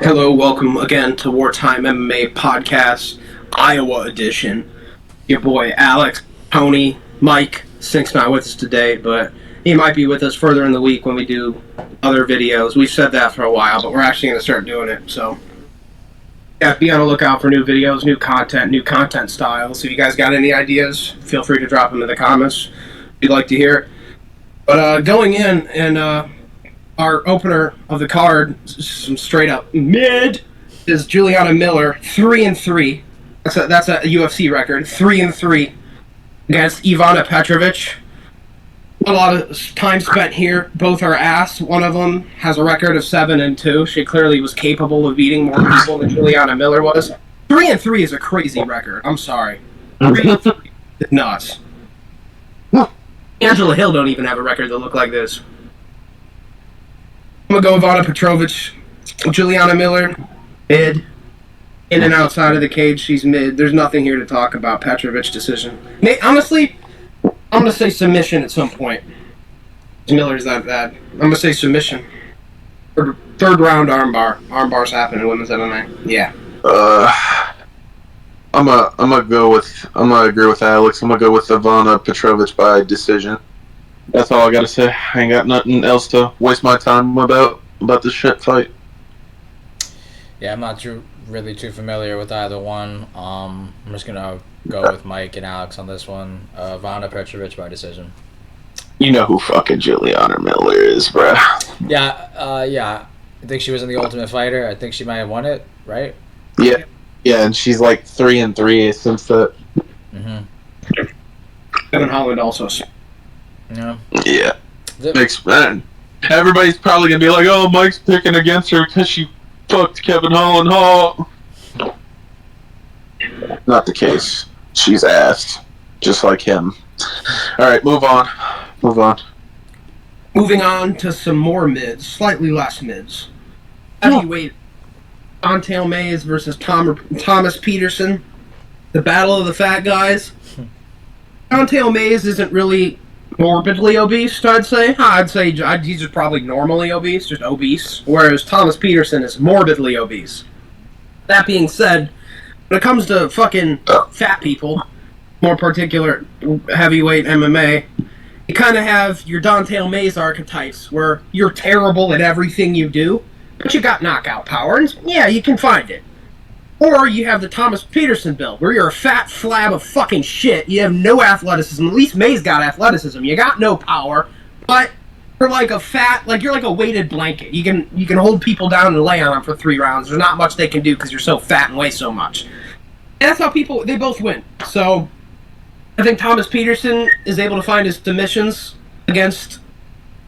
Hello, welcome again to Wartime MMA Podcast, Iowa edition. Your boy Alex, Tony, Mike, Sink's not with us today, but he might be with us further in the week when we do other videos. We've said that for a while, but we're actually going to start doing it, so yeah, be on the lookout for new videos, new content styles. If you guys got any ideas, feel free to drop them in the comments. We'd like to hear. But going in and our opener of the card, some straight up mid, is Juliana Miller, 3-3. That's a UFC record, 3-3 against Ivana Petrovic. A lot of time spent here. Both are ass. One of them has a record of 7-2. She clearly was capable of beating more people than Juliana Miller was. 3-3 is a crazy record. I'm sorry. 3-3 is nuts. Angela Hill don't even have a record that look like this. I'm going to go Ivana Petrovic. Juliana Miller, mid. In and outside of the cage, she's mid. There's nothing here to talk about. Petrovic's decision. Honestly, I'm going to say submission at some point. Miller's that bad. I'm going to say submission. Third round armbar. Armbars happen in women's MMA. Yeah. I'm gonna agree with Alex. I'm gonna go with Ivana Petrovic by decision. That's all I gotta say. I ain't got nothing else to waste my time about this shit fight. Yeah, I'm not really too familiar with either one. I'm just gonna go with Mike and Alex on this one. Ivana Petrovic by decision. You know who fucking Juliana Miller is, bruh. Yeah. I think she was in the Ultimate Fighter. I think she might have won it, right? Yeah, and she's like 3-3 since that. Mm-hmm. Kevin Holland also. Yeah. Man. Everybody's probably gonna be like, "Oh, Mike's picking against her because she fucked Kevin Holland." Not the case. She's ass, just like him. All right, move on. Moving on to some more mids, slightly less mids. Heavyweight. Don'Tale Mayes versus Thomas Peterson. The battle of the fat guys. Don'Tale Mayes isn't really morbidly obese, I'd say. He's just probably normally obese, just obese. Whereas Thomas Peterson is morbidly obese. That being said, when it comes to fucking fat people, more particular heavyweight MMA, you kind of have your Don'Tale Mayes archetypes where you're terrible at everything you do, but you got knockout power, and yeah, you can find it. Or you have the Thomas Peterson build, where you're a fat flab of fucking shit, you have no athleticism. At least May's got athleticism. You got no power, but you're like you're like a weighted blanket. You can hold people down and lay on them for 3 rounds. There's not much they can do because you're so fat and weigh so much. And that's how they both win. So I think Thomas Peterson is able to find his submissions against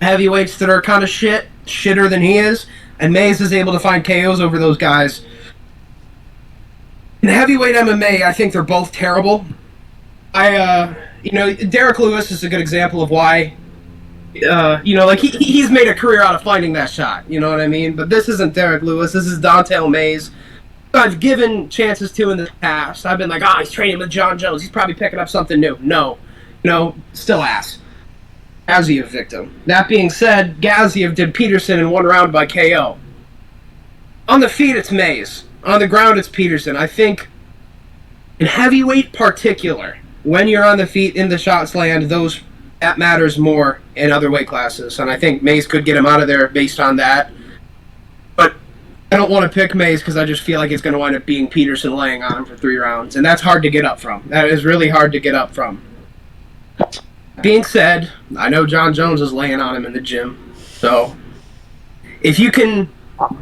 heavyweights that are kind of shitter than he is. And Mayes is able to find KOs over those guys. In heavyweight MMA, I think they're both terrible. Derek Lewis is a good example of why, he's made a career out of finding that shot. You know what I mean? But this isn't Derek Lewis. This is Don'Tale Mayes. I've given chances to in the past. I've been like, he's training with John Jones. He's probably picking up something new. No, still ass. Gaziev victim. That being said, Gaziev did Peterson in 1 round by KO. On the feet, it's Mayes. On the ground, it's Peterson. I think in heavyweight particular, when you're on the feet in the shots land, that matters more in other weight classes. And I think Mayes could get him out of there based on that. But I don't want to pick Mayes because I just feel like it's going to wind up being Peterson laying on him for 3 rounds. And that's hard to get up from. That is really hard to get up from. Being said, I know John Jones is laying on him in the gym. So if you can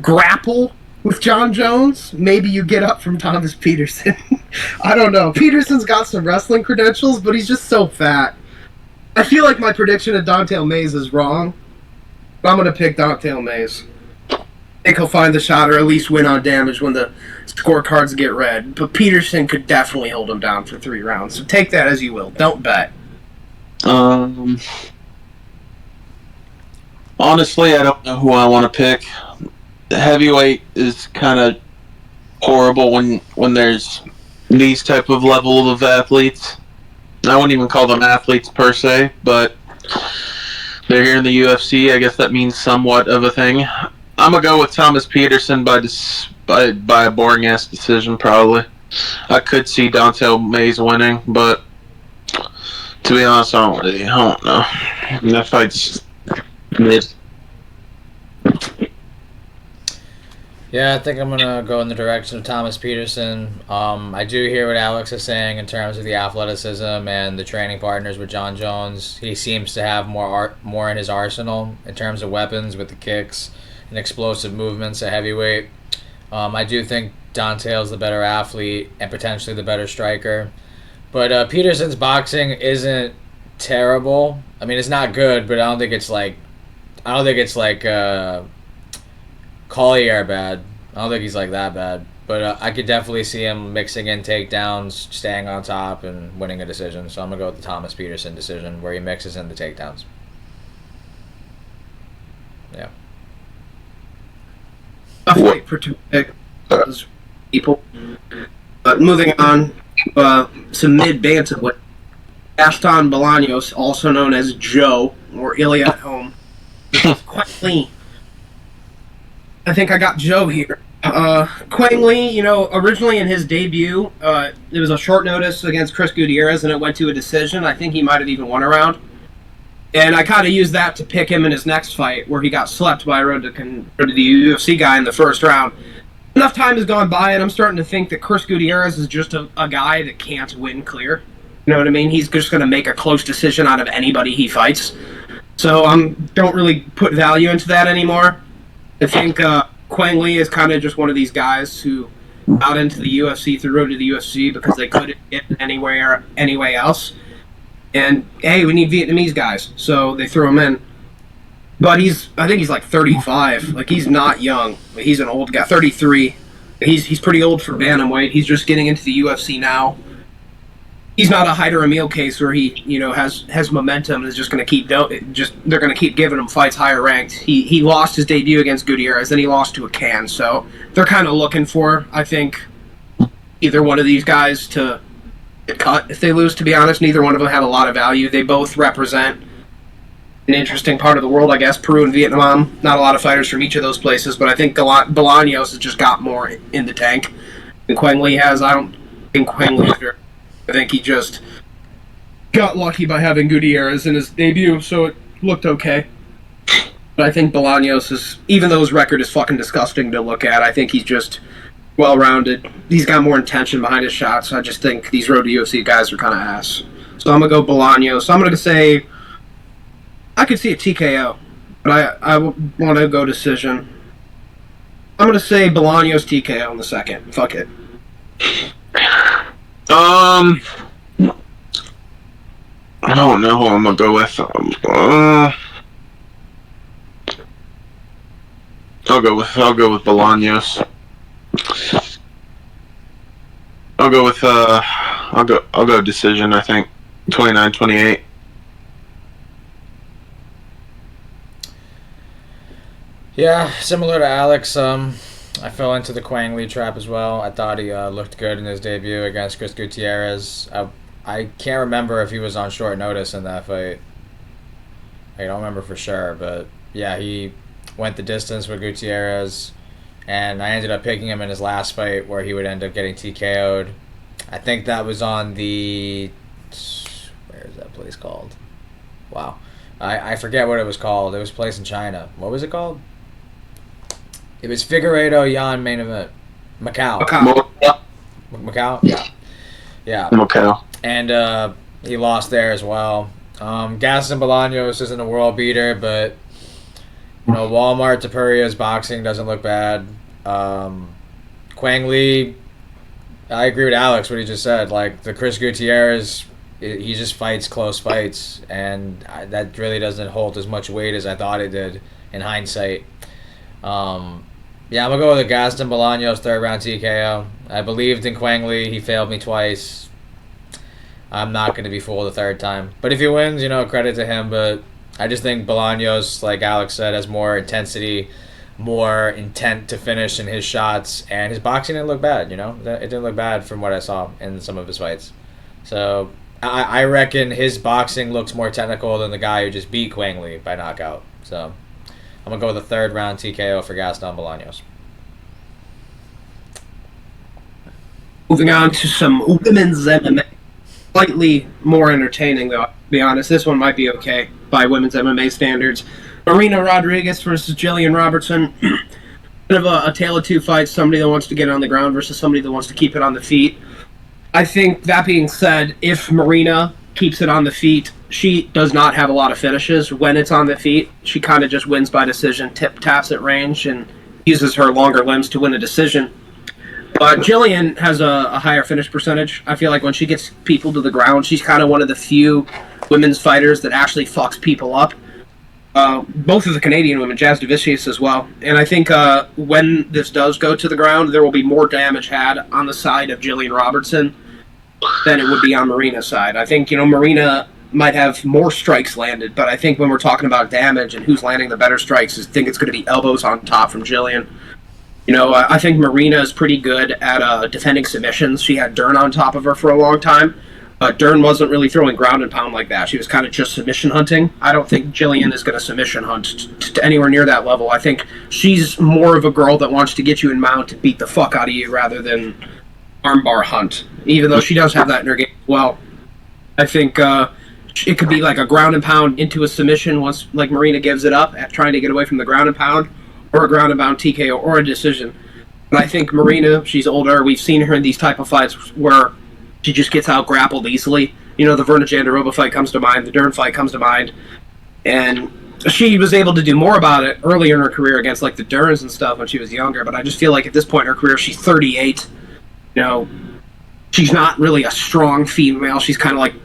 grapple with John Jones, maybe you get up from Thomas Peterson. I don't know. Peterson's got some wrestling credentials, but he's just so fat. I feel like my prediction of Don'Tale Mayes is wrong, but I'm going to pick Don'Tale Mayes. I think he'll find the shot or at least win on damage when the scorecards get read. But Peterson could definitely hold him down for 3 rounds. So take that as you will. Don't bet. Honestly, I don't know who I want to pick. The heavyweight is kind of horrible when there's these type of level of athletes. I wouldn't even call them athletes per se, but they're here in the UFC. I guess that means somewhat of a thing. I'm gonna go with Thomas Peterson by a boring ass decision. Probably, I could see Dante Mays winning, but to be honest, I don't know. That fight's mid. Yeah, I think I'm gonna go in the direction of Thomas Peterson. I do hear what Alex is saying in terms of the athleticism and the training partners with John Jones. He seems to have more in his arsenal in terms of weapons with the kicks and explosive movements at heavyweight. I do think Dontail's the better athlete and potentially the better striker. But Peterson's boxing isn't terrible. I mean, it's not good, but I don't think it's like Collier bad. I don't think he's like that bad. But I could definitely see him mixing in takedowns, staying on top, and winning a decision. So I'm gonna go with the Thomas Peterson decision, where he mixes in the takedowns. Yeah. Tough fight for two people. But moving on, some mid-bantamweight. Gaston Bolaños, also known as Joe, or Ilya at home, quite clean. I think I got Joe here. Quang Lee, originally in his debut, it was a short notice against Chris Gutierrez, and it went to a decision. I think he might have even won a round. And I kind of used that to pick him in his next fight, where he got slept by a road to the UFC guy in the first round. Enough time has gone by, and I'm starting to think that Chris Gutierrez is just a guy that can't win clear. You know what I mean? He's just going to make a close decision out of anybody he fights. So don't really put value into that anymore. I think Quang Lee is kind of just one of these guys who got into the UFC through road to the UFC because they couldn't get anywhere else. And hey, we need Vietnamese guys, so they threw him in. But I think he's like 35. Like, he's not young. He's an old guy, 33. He's pretty old for bantamweight. He's just getting into the UFC now. He's not a Hyder Emil case where he, has momentum and is just going to keep they're going to keep giving him fights higher ranked. He lost his debut against Gutierrez, then he lost to a Can. So they're kind of looking for, I think, either one of these guys to get cut if they lose. To be honest, neither one of them have a lot of value. They both represent an interesting part of the world, I guess. Peru and Vietnam. Not a lot of fighters from each of those places, but I think Bolaños has just got more in the tank than Quang Lee has. I don't think Quang Lee. I think he just got lucky by having Gutierrez in his debut, so it looked okay. But I think Bolaños is, even though his record is fucking disgusting to look at, I think he's just well-rounded. He's got more intention behind his shots. I just think these road to UFC guys are kind of ass. So I'm going to go Bolaños. I'm going to say, I could see a TKO, but I want to go decision. I'm going to say Bolaños TKO in the second. Fuck it. I don't know who I'm gonna go with. I'll go with Bolaños. I'll go decision, I think. 29-28. Yeah, similar to Alex, I fell into the Quang Lee trap as well. I thought he looked good in his debut against Chris Gutierrez. I can't remember if he was on short notice in that fight. I don't remember for sure, but yeah, he went the distance with Gutierrez, and I ended up picking him in his last fight where he would end up getting TKO'd. I think that was on the... Where is that place called? Wow. I forget what it was called. It was a place in China. What was it called? It was Figueiredo Yan main event. Macau. Macau? Yeah. Yeah. Macau. And he lost there as well. Gaston Bolaños isn't a world beater, but Walmart Tapuria's boxing doesn't look bad. Quang Lee, I agree with Alex what he just said. Like, the Chris Gutierrez, he just fights close fights, and that really doesn't hold as much weight as I thought it did in hindsight. Yeah, I'm going to go with a Gaston Bolaños third round TKO. I believed in Quang Lee. He failed me twice. I'm not going to be fooled the third time. But if he wins, credit to him. But I just think Bolaños, like Alex said, has more intensity, more intent to finish in his shots. And his boxing didn't look bad, It didn't look bad from what I saw in some of his fights. So I reckon his boxing looks more technical than the guy who just beat Quang Lee by knockout. So I'm going to go with a third round TKO for Gaston Bolaños. Moving on to some women's MMA. Slightly more entertaining, though, to be honest. This one might be okay by women's MMA standards. Marina Rodriguez versus Jillian Robertson. Kind of a tale of two fights. Somebody that wants to get it on the ground versus somebody that wants to keep it on the feet. I think, that being said, if Marina keeps it on the feet, she does not have a lot of finishes. When it's on the feet, she kind of just wins by decision, taps at range, and uses her longer limbs to win a decision. But Jillian has a higher finish percentage. I feel like when she gets people to the ground, she's kind of one of the few women's fighters that actually fucks people up. Both of the Canadian women, Jazz Devicius as well. And I think when this does go to the ground, there will be more damage had on the side of Jillian Robertson than it would be on Marina's side. I think, Marina might have more strikes landed, but I think when we're talking about damage and who's landing the better strikes, I think it's going to be elbows on top from Jillian. I think Marina is pretty good at defending submissions. She had Dern on top of her for a long time, but Dern wasn't really throwing ground and pound like that. She was kind of just submission hunting. I don't think Jillian is going to submission hunt to anywhere near that level. I think she's more of a girl that wants to get you in mount and beat the fuck out of you rather than armbar hunt, even though she does have that in her game as well. I think it could be like a ground and pound into a submission once like Marina gives it up at trying to get away from the ground and pound, or a ground and pound TKO or a decision. But I think Marina, she's older. We've seen her in these type of fights where she just gets out grappled easily. The Verna Jandiroba fight comes to mind, the Dern fight comes to mind, and she was able to do more about it earlier in her career against like the Derns and stuff when she was younger. But I just feel like at this point in her career, she's 38. She's not really a strong female. She's kind of like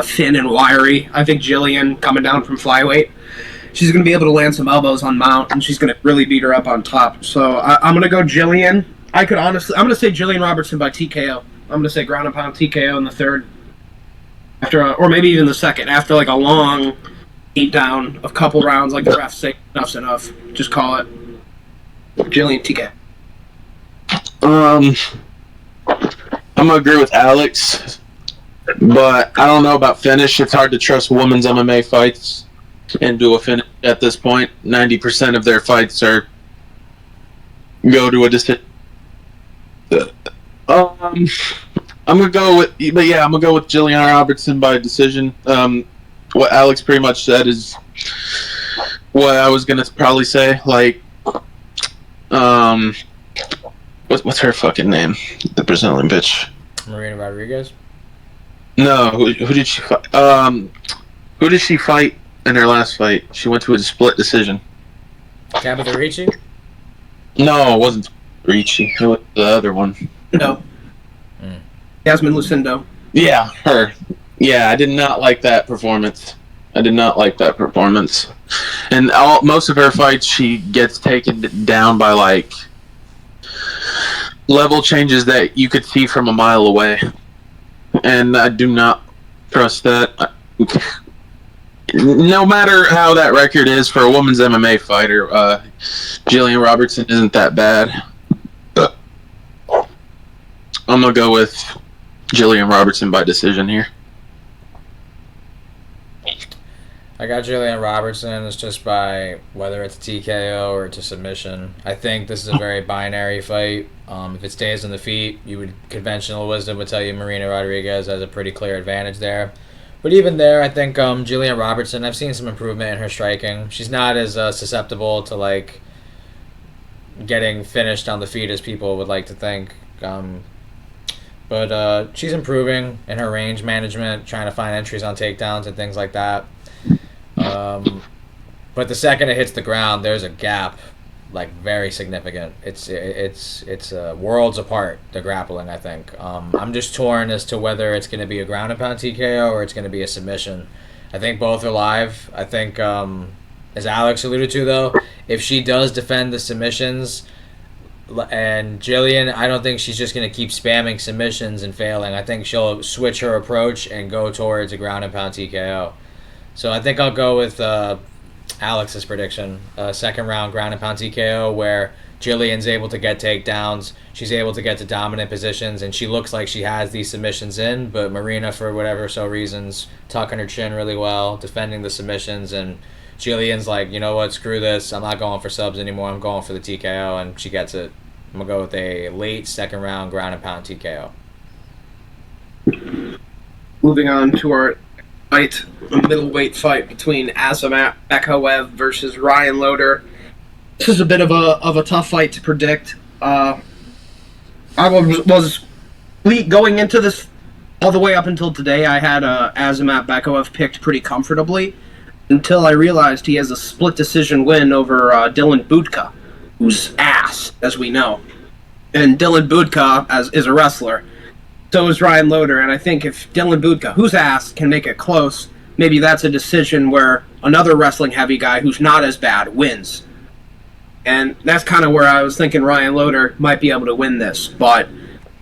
thin and wiry. I think Jillian, coming down from flyweight, she's going to be able to land some elbows on mount, and she's going to really beat her up on top. So I'm going to go Jillian. I'm going to say Jillian Robertson by TKO. I'm going to say ground and pound TKO in the third, or maybe even the second, after like a long beat down of couple rounds, like the refs say enough's enough. Just call it Jillian TKO. I'm going to agree with Alex, but I don't know about finish. It's hard to trust women's MMA fights and do a finish at this point. 90% of their fights go to a decision. I'm gonna go with Jillian Robertson by decision. What Alex pretty much said is what I was gonna probably say. Like, what's her fucking name? The Brazilian bitch. Marina Rodriguez. No, who did she fight? Who did she fight in her last fight? She went to a split decision. Tabitha Ricci? No, it wasn't Ricci. It was the other one. No. Yasmin Lucindo. Yeah, her. Yeah, I did not like that performance. And most of her fights, she gets taken down by like level changes that you could see from a mile away. And I do not trust that. No matter how that record is for a women's MMA fighter, Jillian Robertson isn't that bad. I'm going to go with Jillian Robertson by decision here. I got Jillian Robertson. It's just by whether it's a TKO or it's a submission. I think this is a very binary fight. If it stays on the feet, conventional wisdom would tell you Marina Rodriguez has a pretty clear advantage there. But even there, I think Jillian Robertson, I've seen some improvement in her striking. She's not as susceptible to like getting finished on the feet as people would like to think. But she's improving in her range management, trying to find entries on takedowns and things like that. But the second it hits the ground, there's a gap, like very significant. It's worlds apart, the grappling, I think. I'm just torn as to whether it's going to be a ground and pound TKO or it's going to be a submission. I think both are live. I think, as Alex alluded to, though, if she does defend the submissions, and Jillian, I don't think she's just going to keep spamming submissions and failing. I think she'll switch her approach and go towards a ground and pound TKO. So I think I'll go with Alex's prediction. Second round ground and pound TKO where Jillian's able to get takedowns. She's able to get to dominant positions, and she looks like she has these submissions in, but Marina, for whatever reasons, tucking her chin really well, defending the submissions, and Jillian's like, you know what, screw this. I'm not going for subs anymore. I'm going for the TKO, and she gets it. I'm going to go with a late second round ground and pound TKO. Moving on to our fight, a middleweight fight between Azamat Bekaev versus Ryan Loder. This is a bit of a tough fight to predict. I was going into this all the way up until today. I had Azamat Bekaev picked pretty comfortably until I realized he has a split decision win over Dylan Budka, who's ass, as we know. And Dylan Budka is a wrestler. So is Ryan Loder, and I think if Dylan Budka, who's ass, can make it close, maybe that's a decision where another wrestling-heavy guy who's not as bad wins. And that's kind of where I was thinking Ryan Loder might be able to win this. But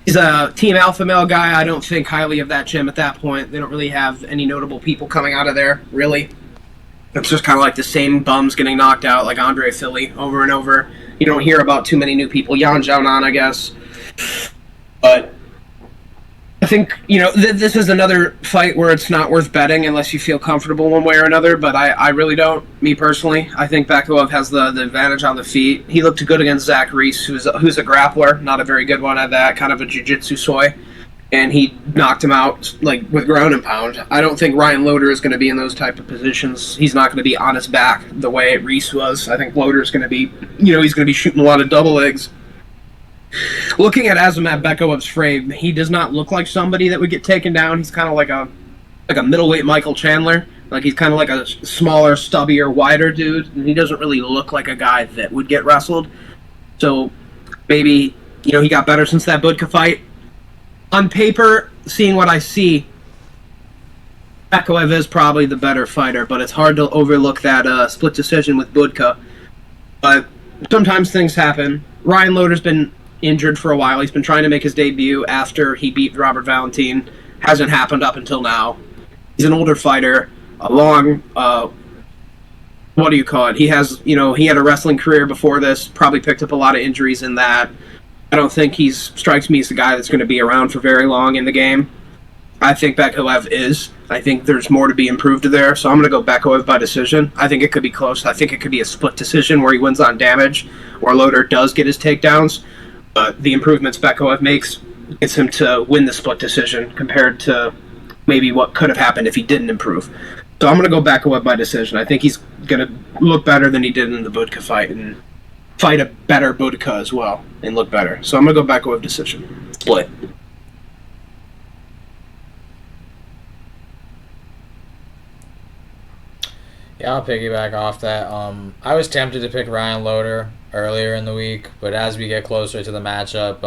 he's a Team Alpha Male guy. I don't think highly of that gym at that point. They don't really have any notable people coming out of there, really. It's just kind of like the same bums getting knocked out, like Andre Philly, over and over. You don't hear about too many new people. Yan Xiaonan, I guess. But I think, this is another fight where it's not worth betting unless you feel comfortable one way or another, but I really don't, me personally. I think Bekaev has the advantage on the feet. He looked good against Zach Reese, who's a grappler, not a very good one at that, kind of a jiu-jitsu soy, and he knocked him out with ground and pound. I don't think Ryan Loder is going to be in those type of positions. He's not going to be on his back the way Reese was. I think Loder is going to be, he's going to be shooting a lot of double legs. Looking at Azamat Bekaev's frame, he does not look like somebody that would get taken down. He's kind of like a middleweight Michael Chandler. Like he's kind of like a smaller, stubbier, wider dude, and he doesn't really look like a guy that would get wrestled. So maybe he got better since that Budka fight. On paper, seeing what I see, Bekaev is probably the better fighter, but it's hard to overlook that split decision with Budka. But sometimes things happen. Ryan Loder's been injured for a while. He's been trying to make his debut after he beat Robert Valentin. Hasn't happened up until now. He's an older fighter, a long, what do you call it? He has, he had a wrestling career before this, probably picked up a lot of injuries in that. I don't think strikes me as the guy that's going to be around for very long in the game. I think Bekaev is. I think there's more to be improved there, so I'm going to go Bekaev by decision. I think it could be close. I think it could be a split decision where he wins on damage, or Loder does get his takedowns. But the improvements Bekaev makes gets him to win the split decision compared to maybe what could have happened if he didn't improve. So I'm going to go Bekaev by decision. I think he's going to look better than he did in the Budka fight and fight a better Budka as well and look better. So I'm going to go Bekaev decision. Split. Yeah, I'll piggyback off that. I was tempted to pick Ryan Loder earlier in the week, but as we get closer to the matchup,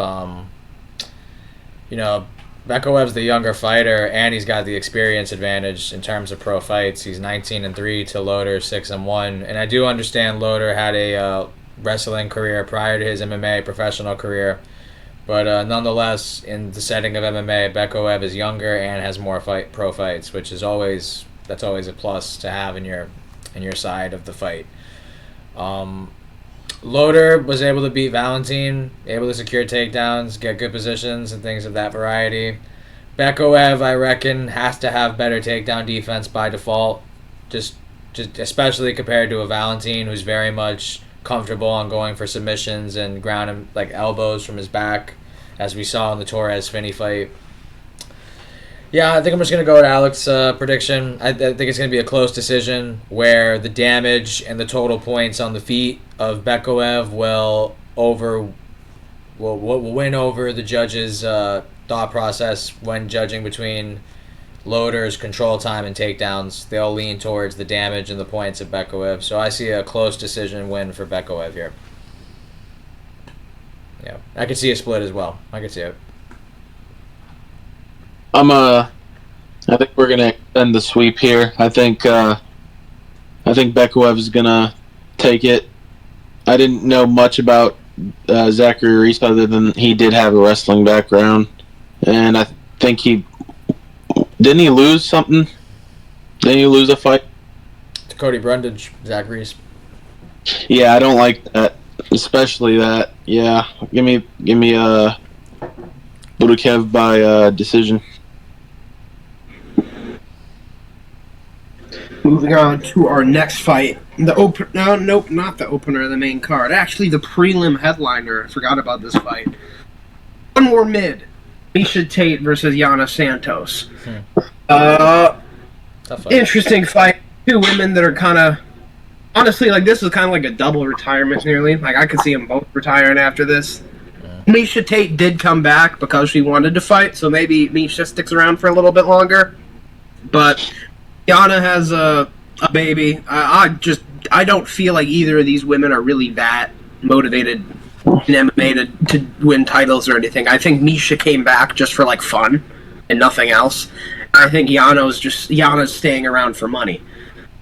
Bekaev's the younger fighter, and he's got the experience advantage in terms of pro fights. He's 19-3 to Loder 6-1, and I do understand Loder had a wrestling career prior to his MMA professional career, but nonetheless, in the setting of MMA, Bekaev is younger and has more pro fights, which is always a plus to have in your side of the fight. Loder was able to beat Valentin, able to secure takedowns, get good positions, and things of that variety. Bekaev, I reckon, has to have better takedown defense by default, just especially compared to a Valentin who's very much comfortable on going for submissions and ground him like elbows from his back, as we saw in the Torres Finney fight. Yeah, I think I'm just going to go with Alex's prediction. I think it's going to be a close decision where the damage and the total points on the feet of Bekaev will win over the judges' thought process when judging between Loder's control time and takedowns. They'll lean towards the damage and the points of Bekaev. So I see a close decision win for Bekaev here. Yeah, I could see a split as well. I could see it. I think we're gonna extend the sweep here. I think Bekaev is gonna take it. I didn't know much about Zachary Reese other than he did have a wrestling background, and I think didn't he lose something? Didn't he lose a fight? To Cody Brundage, Zach Reese. Yeah, I don't like that, especially that. Yeah, give me Bekaev by decision. Moving on to our next fight. Nope, not the opener of the main card. Actually, the prelim headliner. I forgot about this fight. One more mid. Misha Tate versus Yana Santos. Interesting fight. Two women that are kind of... Honestly, like, this is kind of like a double retirement nearly. Like, I could see them both retiring after this. Misha Tate did come back because she wanted to fight, so maybe Misha sticks around for a little bit longer. But Yana has a baby. I don't feel like either of these women are really that motivated in MMA to win titles or anything. I think Misha came back just for like fun and nothing else. I think Yana's staying around for money.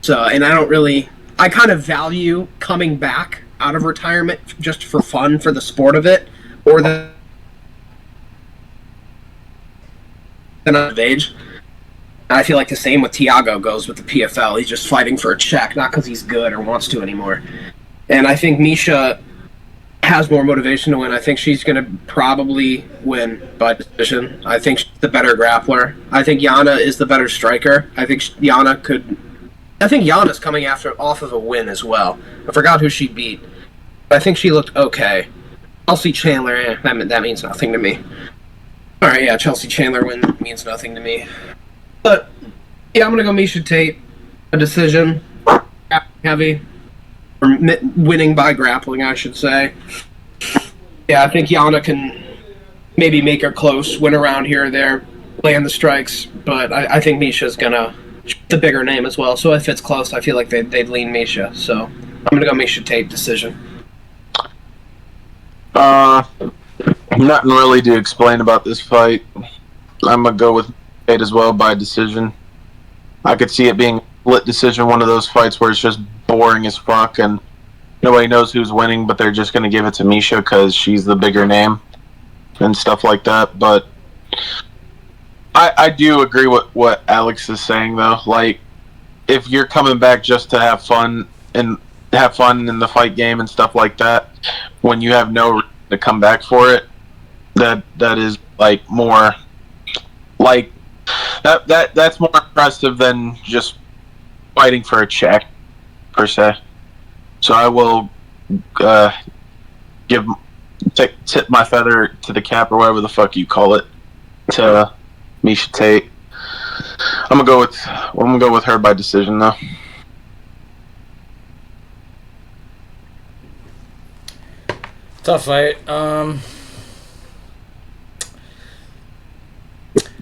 So, and I kind of value coming back out of retirement just for fun, for the sport of it, or the of age. I feel like the same with Thiago goes with the PFL. He's just fighting for a check, not because he's good or wants to anymore. And I think Misha has more motivation to win. I think she's going to probably win by decision. I think she's the better grappler. I think Yana is the better striker. I think Yana's coming off of a win as well. I forgot who she beat. I think she looked okay. Chelsea Chandler, that means nothing to me. All right, yeah, Chelsea Chandler win means nothing to me. But, yeah, I'm going to go Misha Tate. A decision. Heavy. Or winning by grappling, I should say. Yeah, I think Yana can maybe make her close, win around here or there, land the strikes. But I think Misha's going to... the bigger name as well. So if it's close, I feel like they'd lean Misha. So I'm going to go Misha Tate decision. Nothing really to explain about this fight. I'm going to go with Tate as well by decision. I could see it being a split decision, one of those fights where it's just boring as fuck and nobody knows who's winning, but they're just going to give it to Misha because she's the bigger name and stuff like that. But I do agree with what Alex is saying, though. Like, if you're coming back just to have fun in the fight game and stuff like that, when you have no reason to come back for it, that is like more like that's more impressive than just fighting for a check per se. So I will tip my feather to the cap or whatever the fuck you call it to Misha Tate. I'm gonna go with her by decision though. Tough fight.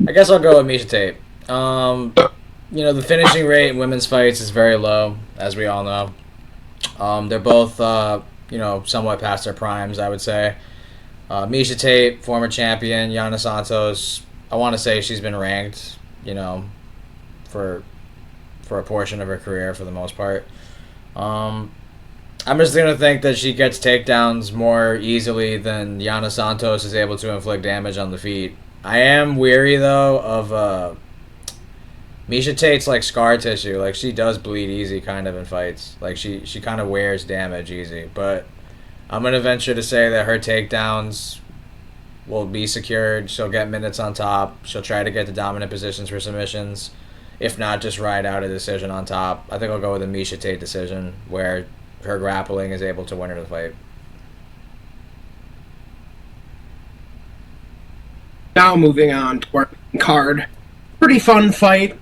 I guess I'll go with Misha Tate. The finishing rate in women's fights is very low, as we all know. They're both, somewhat past their primes, I would say. Misha Tate, former champion. Yana Santos, I want to say she's been ranked, for a portion of her career for the most part. I'm just going to think that she gets takedowns more easily than Yana Santos is able to inflict damage on the feet. I am weary, though, of Misha Tate's like scar tissue. Like, she does bleed easy kind of in fights. Like, she kind of wears damage easy. But I'm going to venture to say that her takedowns will be secured. She'll get minutes on top. She'll try to get to dominant positions for submissions. If not, just ride out a decision on top. I think I'll go with a Misha Tate decision where her grappling is able to win her the fight. Now moving on to our card. Pretty fun fight.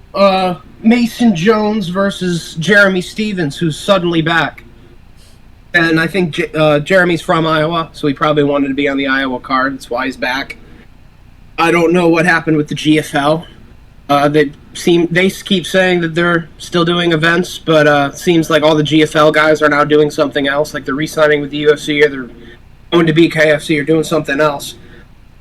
Mason Jones versus Jeremy Stevens, who's suddenly back. And I think Jeremy's from Iowa, so he probably wanted to be on the Iowa card. That's why he's back. I don't know what happened with the GFL. They keep saying that they're still doing events, but seems like all the GFL guys are now doing something else. Like they're re-signing with the UFC, or they're going to BKFC, or doing something else.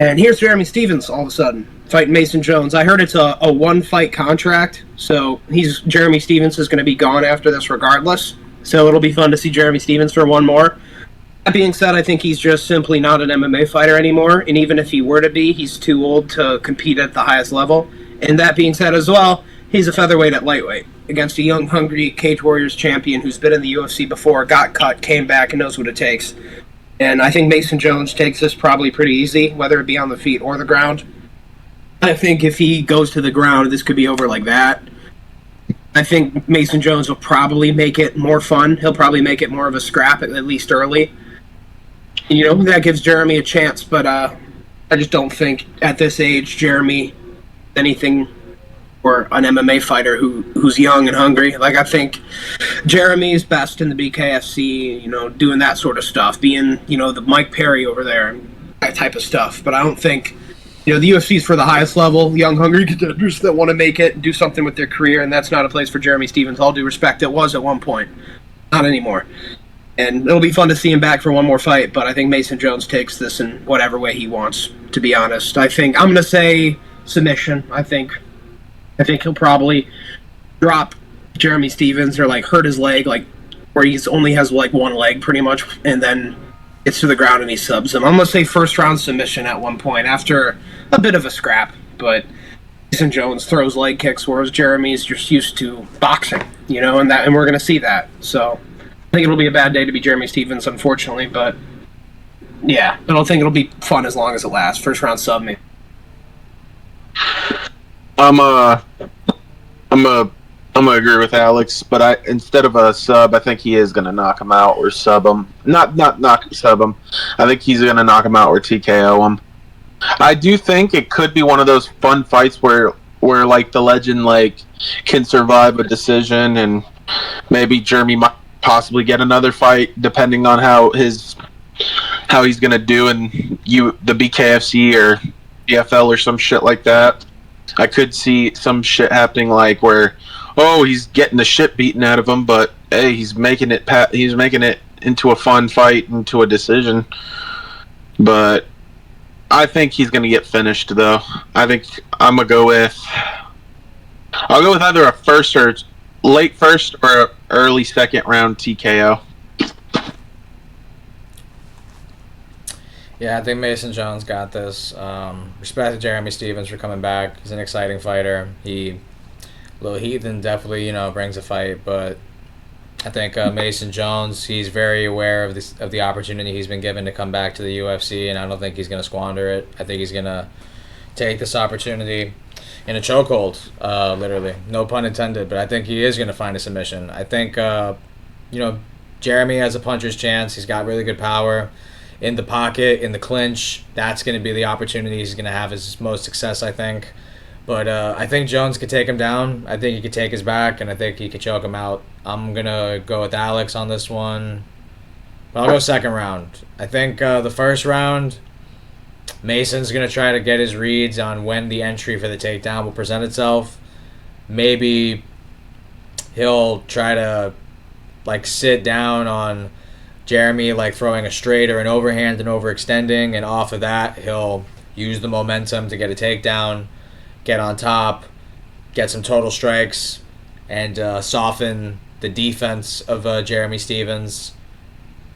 And here's Jeremy Stevens all of a sudden fighting Mason Jones. I heard it's a one-fight contract, so Jeremy Stevens is going to be gone after this regardless. So it'll be fun to see Jeremy Stevens for one more. That being said, I think he's just simply not an MMA fighter anymore, and even if he were to be, he's too old to compete at the highest level. And that being said as well, he's a featherweight at lightweight against a young, hungry Cage Warriors champion who's been in the UFC before, got cut, came back, and knows what it takes. And I think Mason Jones takes this probably pretty easy, whether it be on the feet or the ground. I think if he goes to the ground, this could be over like that. I think Mason Jones will probably make it more fun. He'll probably make it more of a scrap, at least early. That gives Jeremy a chance, but I just don't think at this age Jeremy anything or an MMA fighter who's young and hungry. Like, I think Jeremy's best in the BKFC, doing that sort of stuff, being, the Mike Perry over there, and that type of stuff. But I don't think, the UFC's for the highest level, young, hungry contenders that want to make it and do something with their career, and that's not a place for Jeremy Stephens. All due respect, it was at one point. Not anymore. And it'll be fun to see him back for one more fight, but I think Mason Jones takes this in whatever way he wants, to be honest. I'm going to say submission, I think he'll probably drop Jeremy Stephens or hurt his leg, where he only has one leg pretty much, and then gets to the ground and he subs him. I'm going to say first round submission at one point after a bit of a scrap, but Mason Jones throws leg kicks, whereas Jeremy's just used to boxing, and we're going to see that. So I think it'll be a bad day to be Jeremy Stephens, unfortunately, but yeah, I don't think it'll be fun as long as it lasts. First round sub me. I'm gonna agree with Alex, but instead of a sub, I think he is gonna knock him out or sub him. Not sub him. I think he's gonna knock him out or TKO him. I do think it could be one of those fun fights where the legend can survive a decision, and maybe Jeremy might possibly get another fight depending on how he's gonna do in the BKFC or EFL or some shit like that. I could see some shit happening where, he's getting the shit beaten out of him, but hey, he's making it into a fun fight, into a decision. But I think he's gonna get finished though. I think I'll go with either a first or late first or early second round TKO. Yeah, I think Mason Jones got this. Respect to Jeremy Stephens for coming back. He's an exciting fighter. Little Heathen definitely, brings a fight, but I think Mason Jones, he's very aware of the opportunity he's been given to come back to the UFC, and I don't think he's going to squander it. I think he's going to take this opportunity in a chokehold, literally. No pun intended, but I think he is going to find a submission. I think, Jeremy has a puncher's chance. He's got really good power. In the pocket, in the clinch, that's going to be the opportunity he's going to have his most success, I think. But I think Jones could take him down. I think he could take his back, and I think he could choke him out. I'm going to go with Alex on this one. But I'll go second round. I think the first round, Mason's going to try to get his reads on when the entry for the takedown will present itself. Maybe he'll try to sit down on Jeremy throwing a straight or an overhand and overextending, and off of that he'll use the momentum to get a takedown, get on top, get some total strikes, and soften the defense of Jeremy Stephens.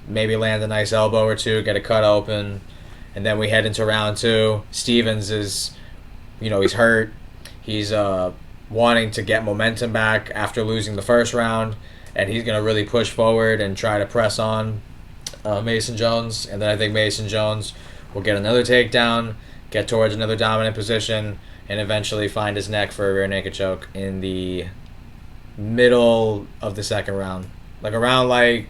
Maybe land a nice elbow or two, get a cut open, and then we head into round two. Stephens is, he's hurt. He's wanting to get momentum back after losing the first round, and he's going to really push forward and try to press on Mason Jones. And then I think Mason Jones will get another takedown, get towards another dominant position, and eventually find his neck for a rear naked choke in the middle of the second round. Around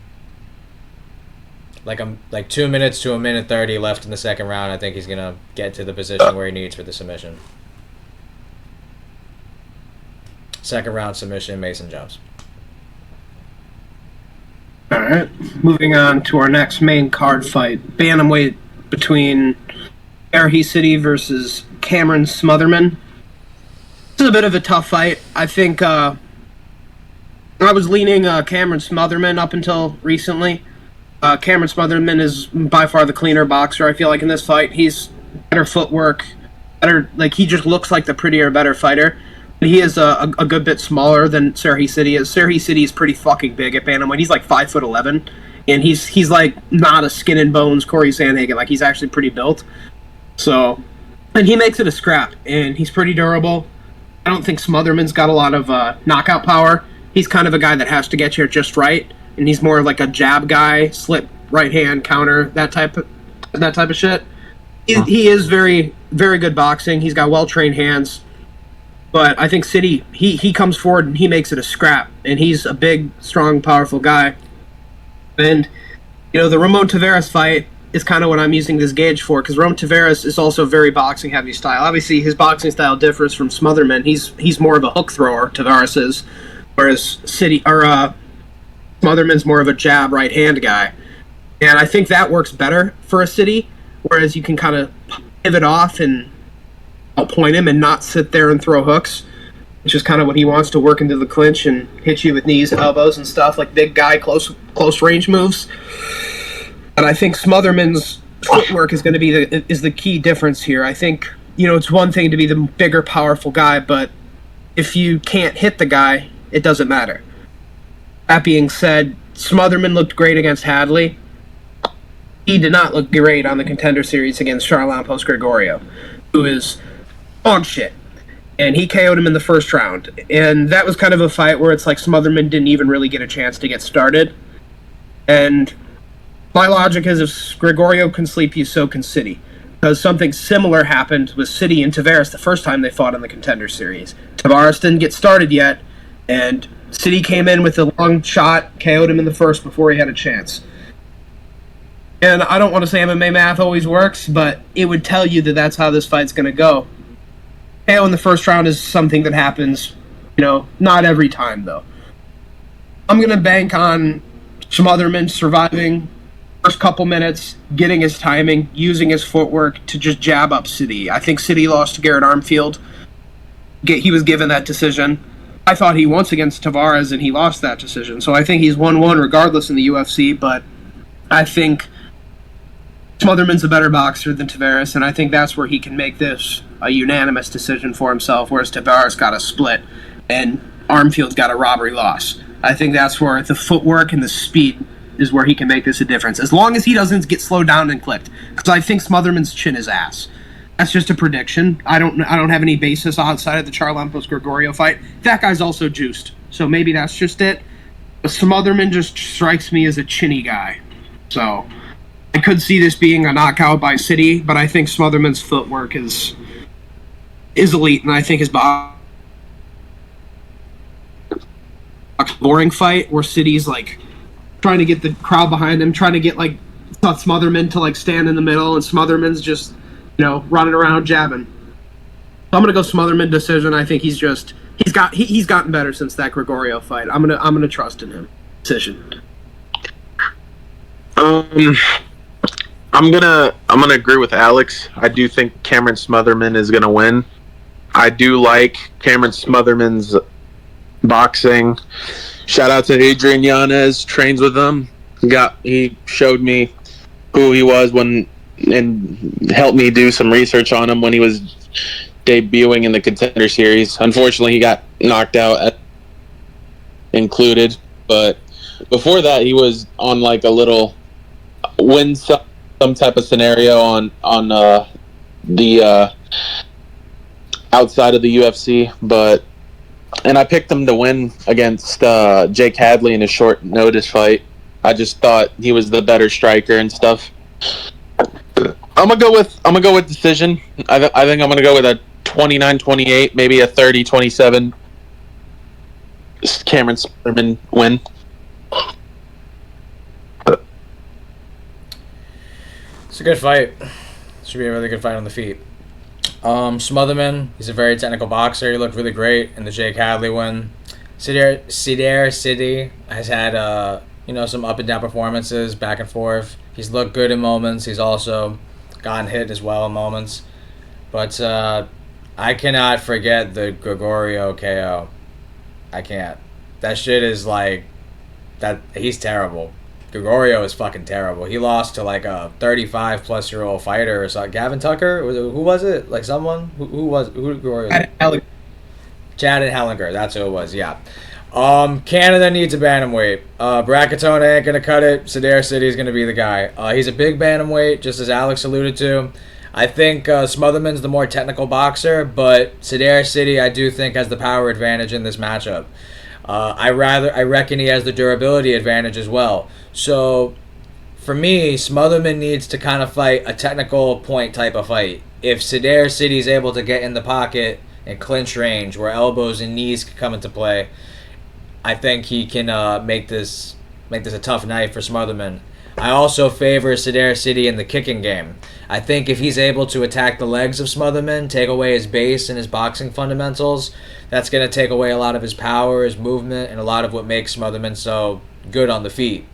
2 minutes to a minute 30 left in the second round. I think he's going to get to the position where he needs for the submission. Second round submission, Mason Jones. All right, moving on to our next main card fight. Bantamweight between Sandhagen City versus Cameron Smotherman. This is a bit of a tough fight. I think I was leaning Cameron Smotherman up until recently. Cameron Smotherman is by far the cleaner boxer, I feel like, in this fight. He's better footwork, better, he just looks like the prettier, better fighter. He is a good bit smaller than Sandhagen City is. Sandhagen City is pretty fucking big at bantamweight. He's 5'11", and he's not a skin and bones Corey Sandhagen. He's actually pretty built. So, and he makes it a scrap, and he's pretty durable. I don't think Smotherman's got a lot of knockout power. He's kind of a guy that has to get you just right, and he's more like a jab guy, slip right hand counter, that type of shit. He is very, very good boxing. He's got well trained hands. But I think City, he comes forward and he makes it a scrap, and he's a big, strong, powerful guy. And the Ramon Tavares fight is kind of what I'm using this gauge for, because Ramon Tavares is also very boxing heavy style. Obviously, his boxing style differs from Smotherman. He's more of a hook thrower. Tavares is, whereas Smotherman's more of a jab right hand guy. And I think that works better for a City, whereas you can kind of pivot off and outpoint him and not sit there and throw hooks, which is kind of what he wants, to work into the clinch and hit you with knees, elbows, and stuff, like big guy, close range moves. And I think Smotherman's footwork is going to be the key difference here. I think, it's one thing to be the bigger, powerful guy, but if you can't hit the guy, it doesn't matter. That being said, Smotherman looked great against Hadley. He did not look great on the Contender Series against Charalampos Gregorio, who is on shit. And he KO'd him in the first round. And that was kind of a fight where it's like Smotherman didn't even really get a chance to get started. And my logic is, if Gregorio can sleep you, so can City. Because something similar happened with City and Tavares the first time they fought in the Contender Series. Tavares didn't get started yet, and City came in with a long shot, KO'd him in the first before he had a chance. And I don't want to say MMA math always works, but it would tell you that that's how this fight's going to go. KO in the first round is something that happens, not every time, though. I'm going to bank on Smotherman surviving first couple minutes, getting his timing, using his footwork to just jab up City. I think City lost to Garrett Armfield. He was given that decision. I thought he won against Tavares, and he lost that decision. So I think he's 1-1 regardless in the UFC, but I think Smotherman's a better boxer than Tavares, and I think that's where he can make this a unanimous decision for himself, whereas Tavares got a split and Armfield's got a robbery loss. I think that's where the footwork and the speed is where he can make this a difference, as long as he doesn't get slowed down and clipped, because I think Smotherman's chin is ass. That's just a prediction. I don't have any basis outside of the Charalampos Gregorio fight. That guy's also juiced, so maybe that's just it. But Smotherman just strikes me as a chinny guy, so I could see this being a knockout by City, but I think Smotherman's footwork is elite, and I think his boring fight where City's like trying to get the crowd behind him, trying to get like Smotherman to like stand in the middle, and Smotherman's just running around jabbing. So I'm gonna go Smotherman decision. I think he's gotten better since that Gregorio fight. I'm gonna trust in him. Decision. I'm gonna agree with Alex. I do think Cameron Smotherman is gonna win. I do like Cameron Smotherman's boxing. Shout out to Adrian Yanez, trains with him. He showed me who he was and helped me do some research on him when he was debuting in the Contender Series. Unfortunately, he got knocked out included, but before that, he was on like a little win some type of scenario on the outside of the UFC, and I picked him to win against Jake Hadley in a short notice fight. I just thought he was the better striker and stuff. I'm gonna go with decision. I think I'm gonna go with a 29-28, maybe a 30-27 Cameron Smotherman win. It's a good fight. Should be a really good fight on the feet. Smotherman, he's a very technical boxer. He looked really great in the Jake Hadley win. Sider City has had some up and down performances, back and forth. He's looked good in moments. He's also gotten hit as well in moments. But I cannot forget the Gregorio KO. I can't. That shit is like that. He's terrible. Gregorio is fucking terrible. He lost to like a 35-plus-year-old fighter or something. Gavin Tucker? Who was it? Like someone? Who Gregorio? Chad and Hellinger. That's who it was, yeah. Canada needs a bantamweight. Bracatone ain't going to cut it. Sider City is going to be the guy. He's a big bantamweight, just as Alex alluded to. I think Smotherman's the more technical boxer, but Sider City I do think has the power advantage in this matchup. I reckon he has the durability advantage as well. So, for me, Smotherman needs to kind of fight a technical point type of fight. If Sider City's able to get in the pocket, and clinch range, where elbows and knees can come into play, I think he can make this a tough night for Smotherman. I also favor Sadair City in the kicking game. I think if he's able to attack the legs of Smotherman, take away his base and his boxing fundamentals, that's going to take away a lot of his power, his movement, and a lot of what makes Smotherman so good on the feet.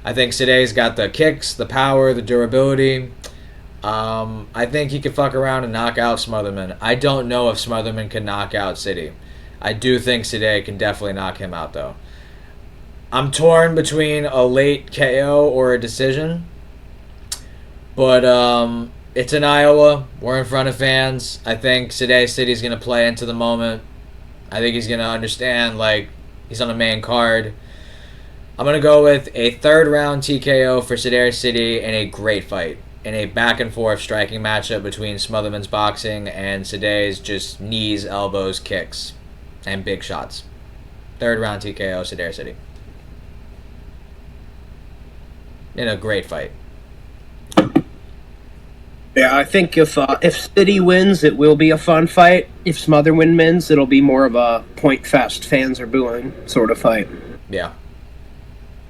I think Sadair's got the kicks, the power, the durability. I think he could fuck around and knock out Smotherman. I don't know if Smotherman can knock out City. I do think Sadair can definitely knock him out, though. I'm torn between a late KO or a decision. But it's in Iowa. We're in front of fans. I think Sadair City's going to play into the moment. I think he's going to understand, like, he's on the main card. I'm going to go with a third-round TKO for Sadair City in a great fight. In a back-and-forth striking matchup between Smotherman's boxing and Sadair's just knees, elbows, kicks, and big shots. Third-round TKO, Sadair City. In a great fight. Yeah, I think if City wins, it will be a fun fight. If Smotherman wins, it'll be more of a point fest, fans are booing sort of fight. Yeah.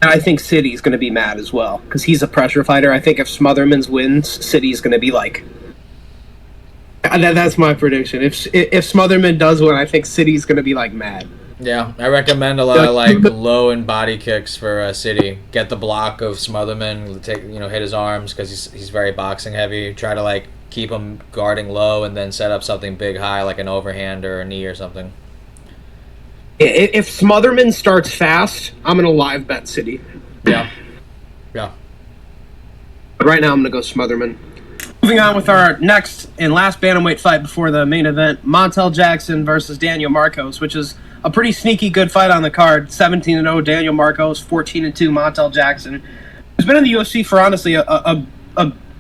And I think City's going to be mad as well, because he's a pressure fighter. I think if Smotherman wins, City's going to be like... That's my prediction. If Smotherman does win, I think City's going to be like mad. Yeah, I recommend a lot of like low and body kicks for City. Get the block of Smotherman, hit his arms because he's very boxing heavy. Try to like keep him guarding low and then set up something big high like an overhand or a knee or something. If Smotherman starts fast, I'm gonna live bet City. Yeah. But right now, I'm gonna go Smotherman. Moving on with our next and last bantamweight fight before the main event, Montel Jackson versus Daniel Marcos, which is a pretty sneaky good fight on the card. 17-0 Daniel Marcos, 14-2 Montel Jackson. He's been in the UFC for honestly a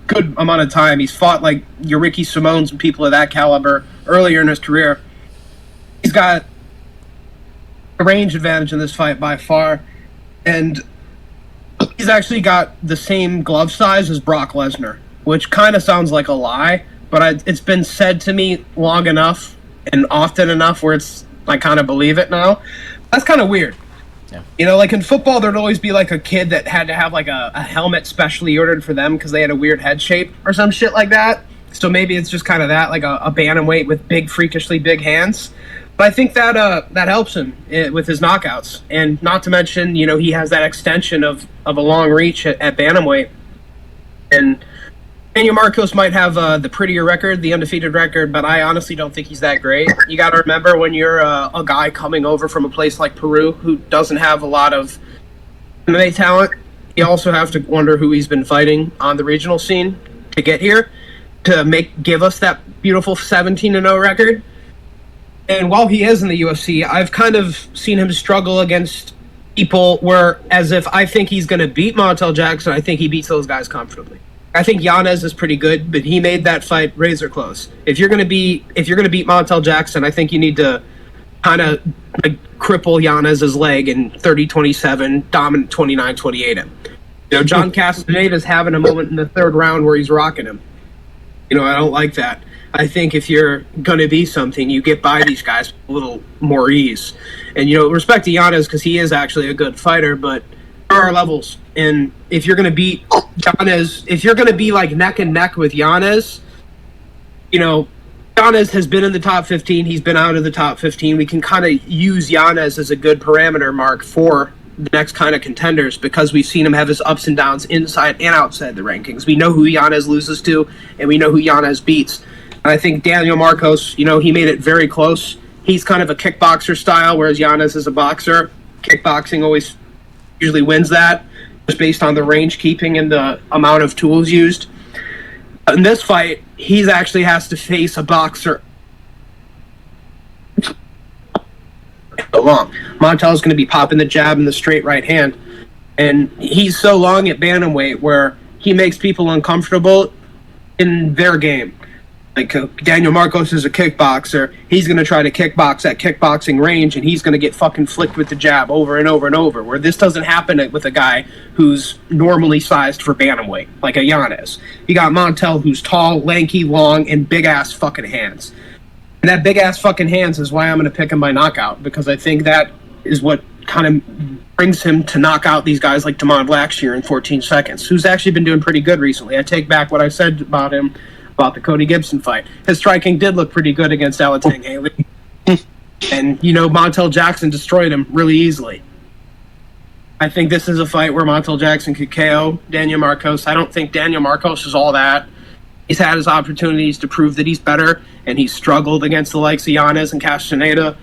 good amount of time. He's fought like your Ricky Simones and people of that caliber earlier in his career. He's got a range advantage in this fight by far, and he's actually got the same glove size as Brock Lesnar, which kind of sounds like a lie, but it's been said to me long enough and often enough where I kind of believe it now. That's kind of weird. Yeah. Like in football, there'd always be like a kid that had to have like a helmet specially ordered for them because they had a weird head shape or some shit like that. So maybe it's just kind of that, like a bantamweight with big, freakishly big hands. But I think that helps him with his knockouts. And not to mention, he has that extension of a long reach at bantamweight. And Daniel Marcos might have the prettier record, the undefeated record, but I honestly don't think he's that great. You got to remember when you're a guy coming over from a place like Peru who doesn't have a lot of MMA talent, you also have to wonder who he's been fighting on the regional scene to get here to give us that beautiful 17-0 record. And while he is in the UFC, I've kind of seen him struggle against people where, as if I think he's going to beat Montel Jackson, I think he beats those guys comfortably. I think Yanez is pretty good, but he made that fight razor close. If you're gonna beat Montel Jackson, I think you need to kind of cripple Yanez's leg in 30-27, dominant 29-28 him. John Castaneda's having a moment in the third round where he's rocking him. I don't like that. I think if you're gonna be something, you get by these guys with a little more ease. And respect to Yanez because he is actually a good fighter, but there are levels. And if you're going to beat Yanez, if you're going to be like neck and neck with Yanez, Yanez has been in the top 15. He's been out of the top 15. We can kind of use Yanez as a good parameter mark for the next kind of contenders because we've seen him have his ups and downs inside and outside the rankings. We know who Yanez loses to, and we know who Yanez beats. And I think Daniel Marcos, he made it very close. He's kind of a kickboxer style, whereas Yanez is a boxer. Kickboxing always usually wins that, just based on the range keeping and the amount of tools used. In this fight, he actually has to face a boxer long. Montel's going to be popping the jab and the straight right hand, and he's so long at bantamweight where he makes people uncomfortable in their game. Like Daniel Marcos is a kickboxer. He's going to try to kickbox at kickboxing range, and he's going to get fucking flicked with the jab over and over and over, where this doesn't happen with a guy who's normally sized for bantamweight, like a Yanez. You got Montel, who's tall, lanky, long, and big-ass fucking hands. And that big ass fucking hands is why I'm going to pick him by knockout, because I think that is what kind of brings him to knock out these guys like Damon Blackshear in 14 seconds, who's actually been doing pretty good recently. I take back what I said about him about the Cody Gibson fight. His striking did look pretty good against Alatang Haley. And, Montel Jackson destroyed him really easily. I think this is a fight where Montel Jackson could KO Daniel Marcos. I don't think Daniel Marcos is all that. He's had his opportunities to prove that he's better, and he's struggled against the likes of Yanez and Castaneda.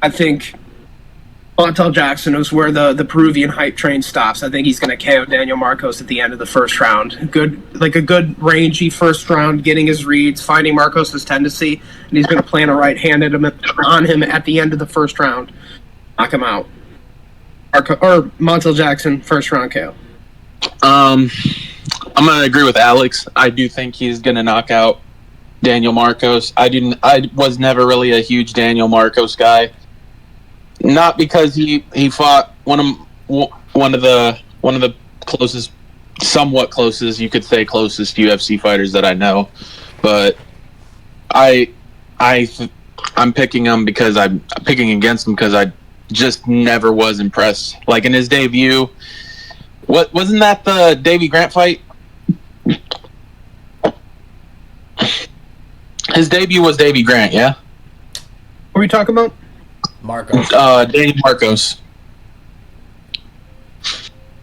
I think Montel Jackson is where the Peruvian hype train stops. I think he's going to KO Daniel Marcos at the end of the first round. A good rangy first round, getting his reads, finding Marcos' tendency, and he's going to plant a right hand on him at the end of the first round. Knock him out. Or Montel Jackson, first round KO. I'm going to agree with Alex. I do think he's going to knock out Daniel Marcos. I was never really a huge Daniel Marcos guy. Not because he fought one of the closest, somewhat closest, you could say closest UFC fighters that I know, but I'm picking him because I'm picking against him because I just never was impressed. Like in his debut, wasn't that the Davey Grant fight? His debut was Davey Grant, yeah? What are we talking about? Marcos. Daniel Marcos.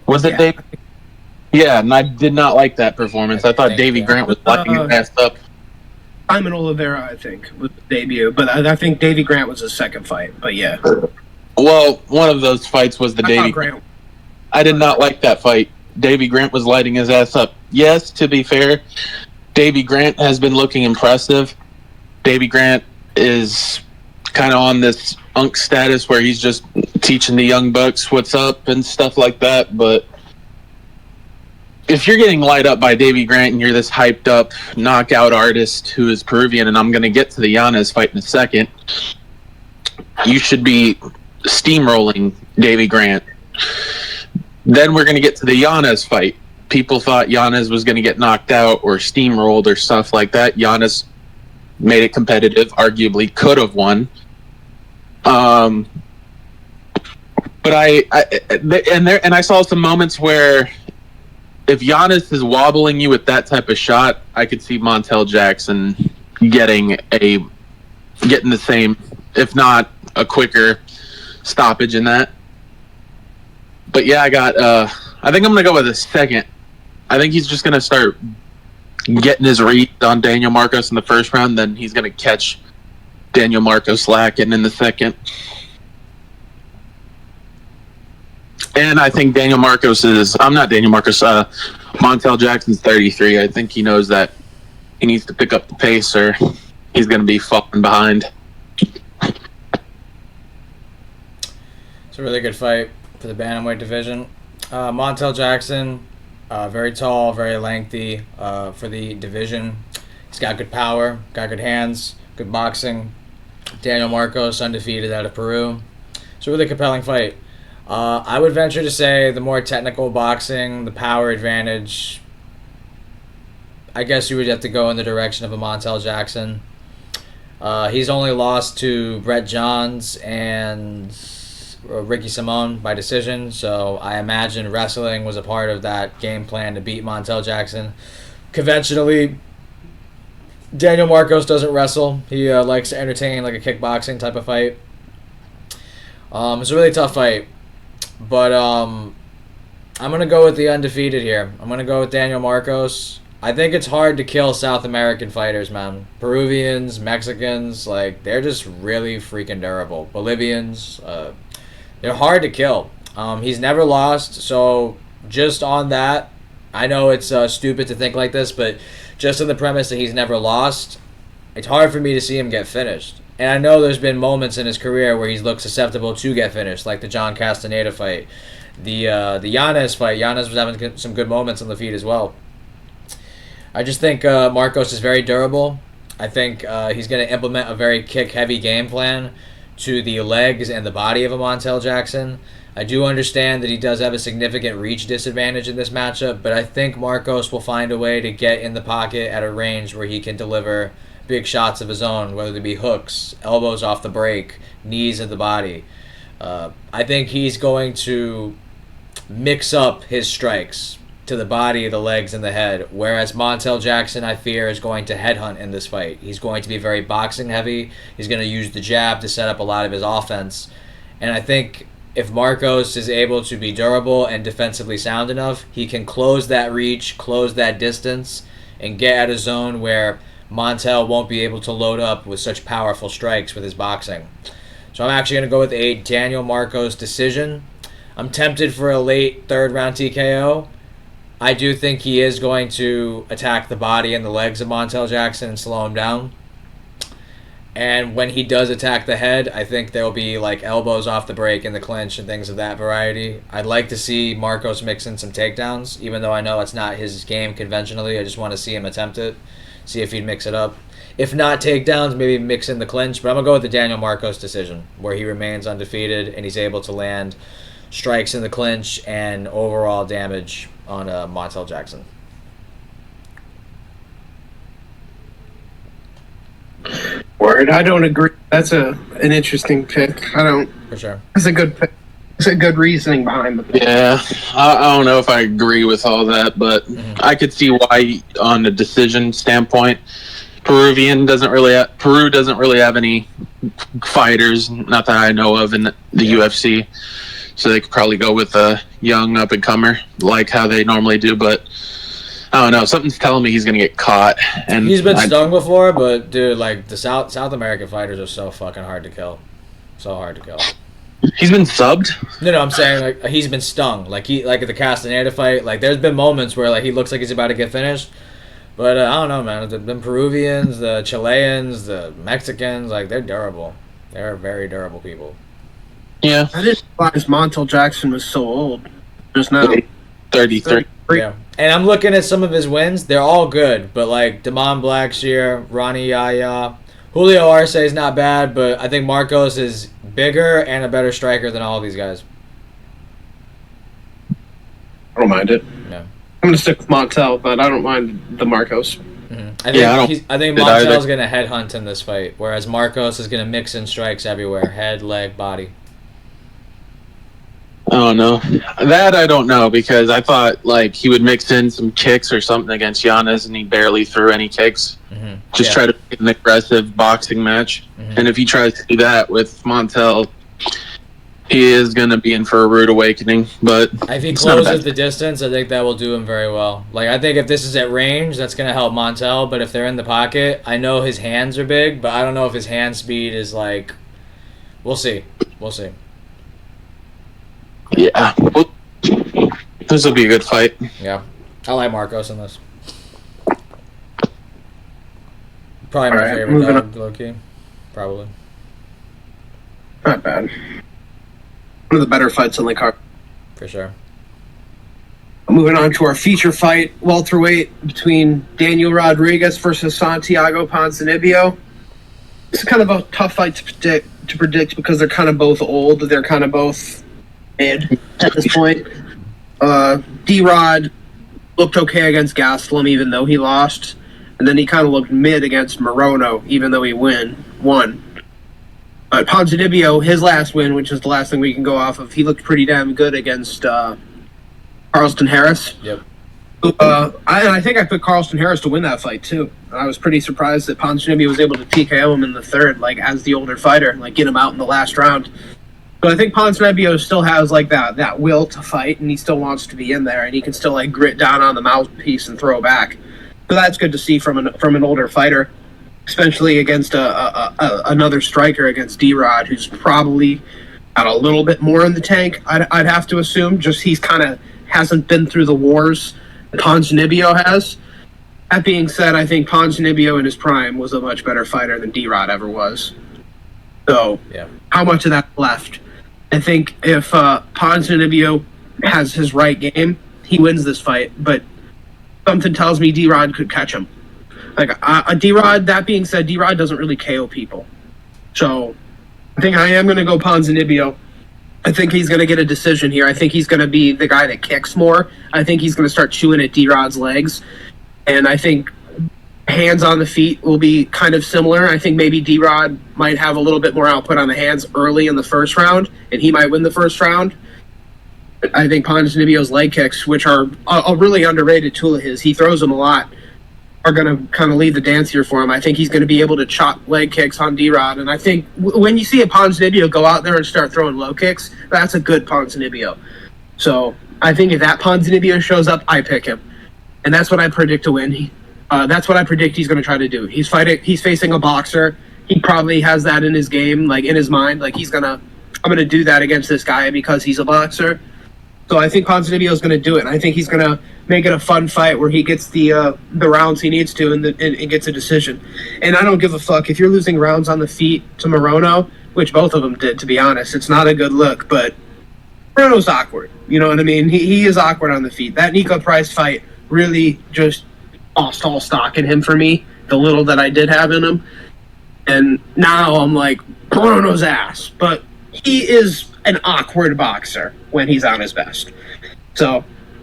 Was it Dave? Yeah, and I did not like that performance. I thought Davey Grant was lighting his ass up. Simon Oliveira, I think, was the debut, but I think Davey Grant was his second fight. But yeah. Well, one of those fights was the Davey Grant. I did not like that fight. Davey Grant was lighting his ass up. Yes, to be fair, Davey Grant has been looking impressive. Davey Grant is kind of on this unk status where he's just teaching the young bucks what's up and stuff like that. But if you're getting light up by Davey Grant and you're this hyped up knockout artist who is Peruvian, and I'm going to get to the Yanez fight in a second, you should be steamrolling Davey Grant. Then we're going to get to the Yanez fight. People thought Yanez was going to get knocked out or steamrolled or stuff like that. Yanez made it competitive, arguably could have won. But I saw some moments where if Yanez is wobbling you with that type of shot, I could see Montel Jackson getting the same, if not a quicker stoppage in that. But yeah, I think I'm going to go with a second. I think he's just going to start getting his read on Daniel Marcos in the first round, then he's going to catch Daniel Marcos slacking in the second. And I think Montel Jackson's 33. I think he knows that he needs to pick up the pace or he's going to be falling behind. It's a really good fight for the bantamweight division. Montel Jackson, very tall, very lengthy for the division. He's got good power, got good hands, good boxing. Daniel Marcos, undefeated out of Peru. It's a really compelling fight. I would venture to say the more technical boxing, the power advantage, I guess you would have to go in the direction of a Montel Jackson. He's only lost to Brett Johns and Ricky Simon by decision, so I imagine wrestling was a part of that game plan to beat Montel Jackson. Conventionally, Daniel Marcos doesn't wrestle. He likes to entertain like a kickboxing type of fight. It's a really tough fight, but I'm going to go with the undefeated here. I'm going to go with Daniel Marcos. I think it's hard to kill South American fighters, man. Peruvians, Mexicans, they're just really freaking durable. Bolivians, they're hard to kill. He's never lost, so just on that, I know it's stupid to think like this, but just on the premise that he's never lost, it's hard for me to see him get finished. And I know there's been moments in his career where he's looked susceptible to get finished, like the John Castaneda fight, the Yanez fight. Yanez was having some good moments on the feet as well. I just think Marcos is very durable. I think he's going to implement a very kick-heavy game plan. to the legs and the body of a Montel Jackson. I do understand that he does have a significant reach disadvantage in this matchup, but I think Marcos will find a way to get in the pocket at a range where he can deliver big shots of his own, whether they be hooks, elbows off the break, knees of the body. I think he's going to mix up his strikes to the body, the legs, and the head, whereas Montel Jackson, I fear, is going to headhunt in this fight. He's going to be very boxing heavy. He's going to use the jab to set up a lot of his offense. And I think if Marcos is able to be durable and defensively sound enough, he can close that reach, close that distance, and get at a zone where Montel won't be able to load up with such powerful strikes with his boxing. So I'm actually going to go with a Daniel Marcos decision. I'm tempted for a late third round TKO. I do think he is going to attack the body and the legs of Montel Jackson and slow him down. And when he does attack the head, I think there'll be like elbows off the break in the clinch and things of that variety. I'd like to see Marcos mix in some takedowns, even though I know it's not his game conventionally. I just want to see him attempt it, see if he'd mix it up. If not takedowns, maybe mix in the clinch. But I'm going to go with the Daniel Marcos decision, where he remains undefeated and he's able to land strikes in the clinch and overall damage on Montel Jackson. Word. I don't agree. That's an interesting pick. I don't. For sure. It's a good pick. It's a good reasoning behind the pick. Yeah, I don't know if I agree with all that, but I could see why, on a decision standpoint, Peru doesn't really have any fighters, not that I know of, in the UFC. So they could probably go with a young up-and-comer, like how they normally do. But I don't know. Something's telling me he's going to get caught. And he's been stung before, but, dude, like, the South American fighters are so fucking hard to kill. So hard to kill. He's been subbed? No, I'm saying, like, he's been stung. Like at the Castaneda fight, like, there's been moments where, like, he looks like he's about to get finished. But I don't know, man. The Peruvians, the Chileans, the Mexicans, like, they're durable. They're very durable people. Yeah. I didn't realize Montel Jackson was so old. Just now. 33. Yeah. And I'm looking at some of his wins. They're all good. But, like, Damon Blackshear, Ronnie Yaya, Julio Arce is not bad, but I think Marcos is bigger and a better striker than all of these guys. I don't mind it. Yeah. I'm going to stick with Montel, but I don't mind the Marcos. Mm-hmm. I think Montel's going to headhunt in this fight, whereas Marcos is going to mix in strikes everywhere. Head, leg, body. Oh, no. That I don't know, because I thought, like, he would mix in some kicks or something against Giannis, and he barely threw any kicks. Mm-hmm. Just try to make an aggressive boxing match. Mm-hmm. And if he tries to do that with Montel, he is going to be in for a rude awakening. But if he closes the distance, I think that will do him very well. Like, I think if this is at range, that's going to help Montel. But if they're in the pocket, I know his hands are big, but I don't know if his hand speed is, like... We'll see. We'll see. Yeah. Well, this will be a good fight. Yeah. I like Marcos in this. Probably my favorite dog, low-key. Probably. Not bad. One of the better fights on the card. For sure. Moving on to our feature fight, welterweight, between Daniel Rodriguez versus Santiago Ponzinibbio. It's kind of a tough fight to predict because they're kind of both old. They're kind of both mid at this point. D-Rod looked okay against Gastelum, even though he lost. And then he kind of looked mid against Morono, even though he won. But Ponzinibbio, his last win, which is the last thing we can go off of, he looked pretty damn good against Carlston Harris. Yep. I think I picked Carlston Harris to win that fight, too. I was pretty surprised that Ponzinibbio was able to TKO him in the third, like, as the older fighter, like, get him out in the last round. But I think Ponzinibbio still has, like, that will to fight, and he still wants to be in there, and he can still, like, grit down on the mouthpiece and throw back. So that's good to see from an older fighter, especially against another striker, against D-Rod, who's probably got a little bit more in the tank, I'd have to assume. Just he's kind of hasn't been through the wars that Ponzinibbio has. That being said, I think Ponzinibbio in his prime was a much better fighter than D-Rod ever was. So, How much of that left? I think if Ponzinibbio has his right game, he wins this fight, but something tells me D-Rod could catch him. Like, D-Rod, that being said, D-Rod doesn't really KO people. So, I think I am going to go Ponzinibbio. I think he's going to get a decision here. I think he's going to be the guy that kicks more. I think he's going to start chewing at D-Rod's legs. And I think hands on the feet will be kind of similar. I think maybe D-Rod might have a little bit more output on the hands early in the first round, and he might win the first round. I think Ponzinibbio's leg kicks, which are a really underrated tool of his, he throws them a lot, are going to kind of lead the dance here for him. I think he's going to be able to chop leg kicks on D-Rod, and I think when you see a Ponzinibbio go out there and start throwing low kicks, that's a good Ponzinibbio. So I think if that Ponzinibbio shows up, I pick him, and that's what I predict to win. That's what I predict he's going to try to do. He's facing a boxer. He probably has that in his game, like in his mind, like I'm going to do that against this guy because he's a boxer. So I think Ponzinibbio is going to do it. And I think he's going to make it a fun fight where he gets the rounds he needs to and gets a decision. And I don't give a fuck if you're losing rounds on the feet to Morono, which both of them did, to be honest. It's not a good look, but Morono's awkward. You know what I mean? He is awkward on the feet. That Nico Price fight really just lost all stock in him for me, the little that I did have in him. And now I'm like, Morono's ass. But he is an awkward boxer when he's on his best. So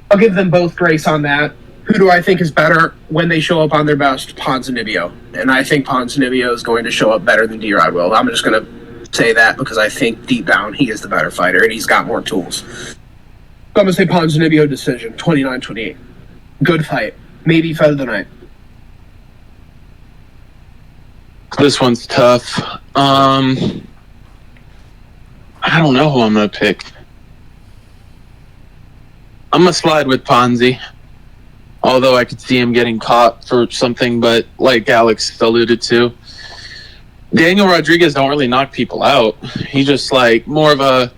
I'll give them both grace on that. Who do I think is better when they show up on their best? Ponzinibbio. And I think Ponzinibbio is going to show up better than D-Rod will. I'm just going to say that because I think deep down he is the better fighter and he's got more tools. So I'm going to say Ponzinibbio decision, 29-28. Good fight. Maybe fight of the night. This one's tough. I don't know who I'm going to pick. I'm going to slide with Ponzi. Although I could see him getting caught for something, but like Alex alluded to, Daniel Rodriguez don't really knock people out. He's just like more of a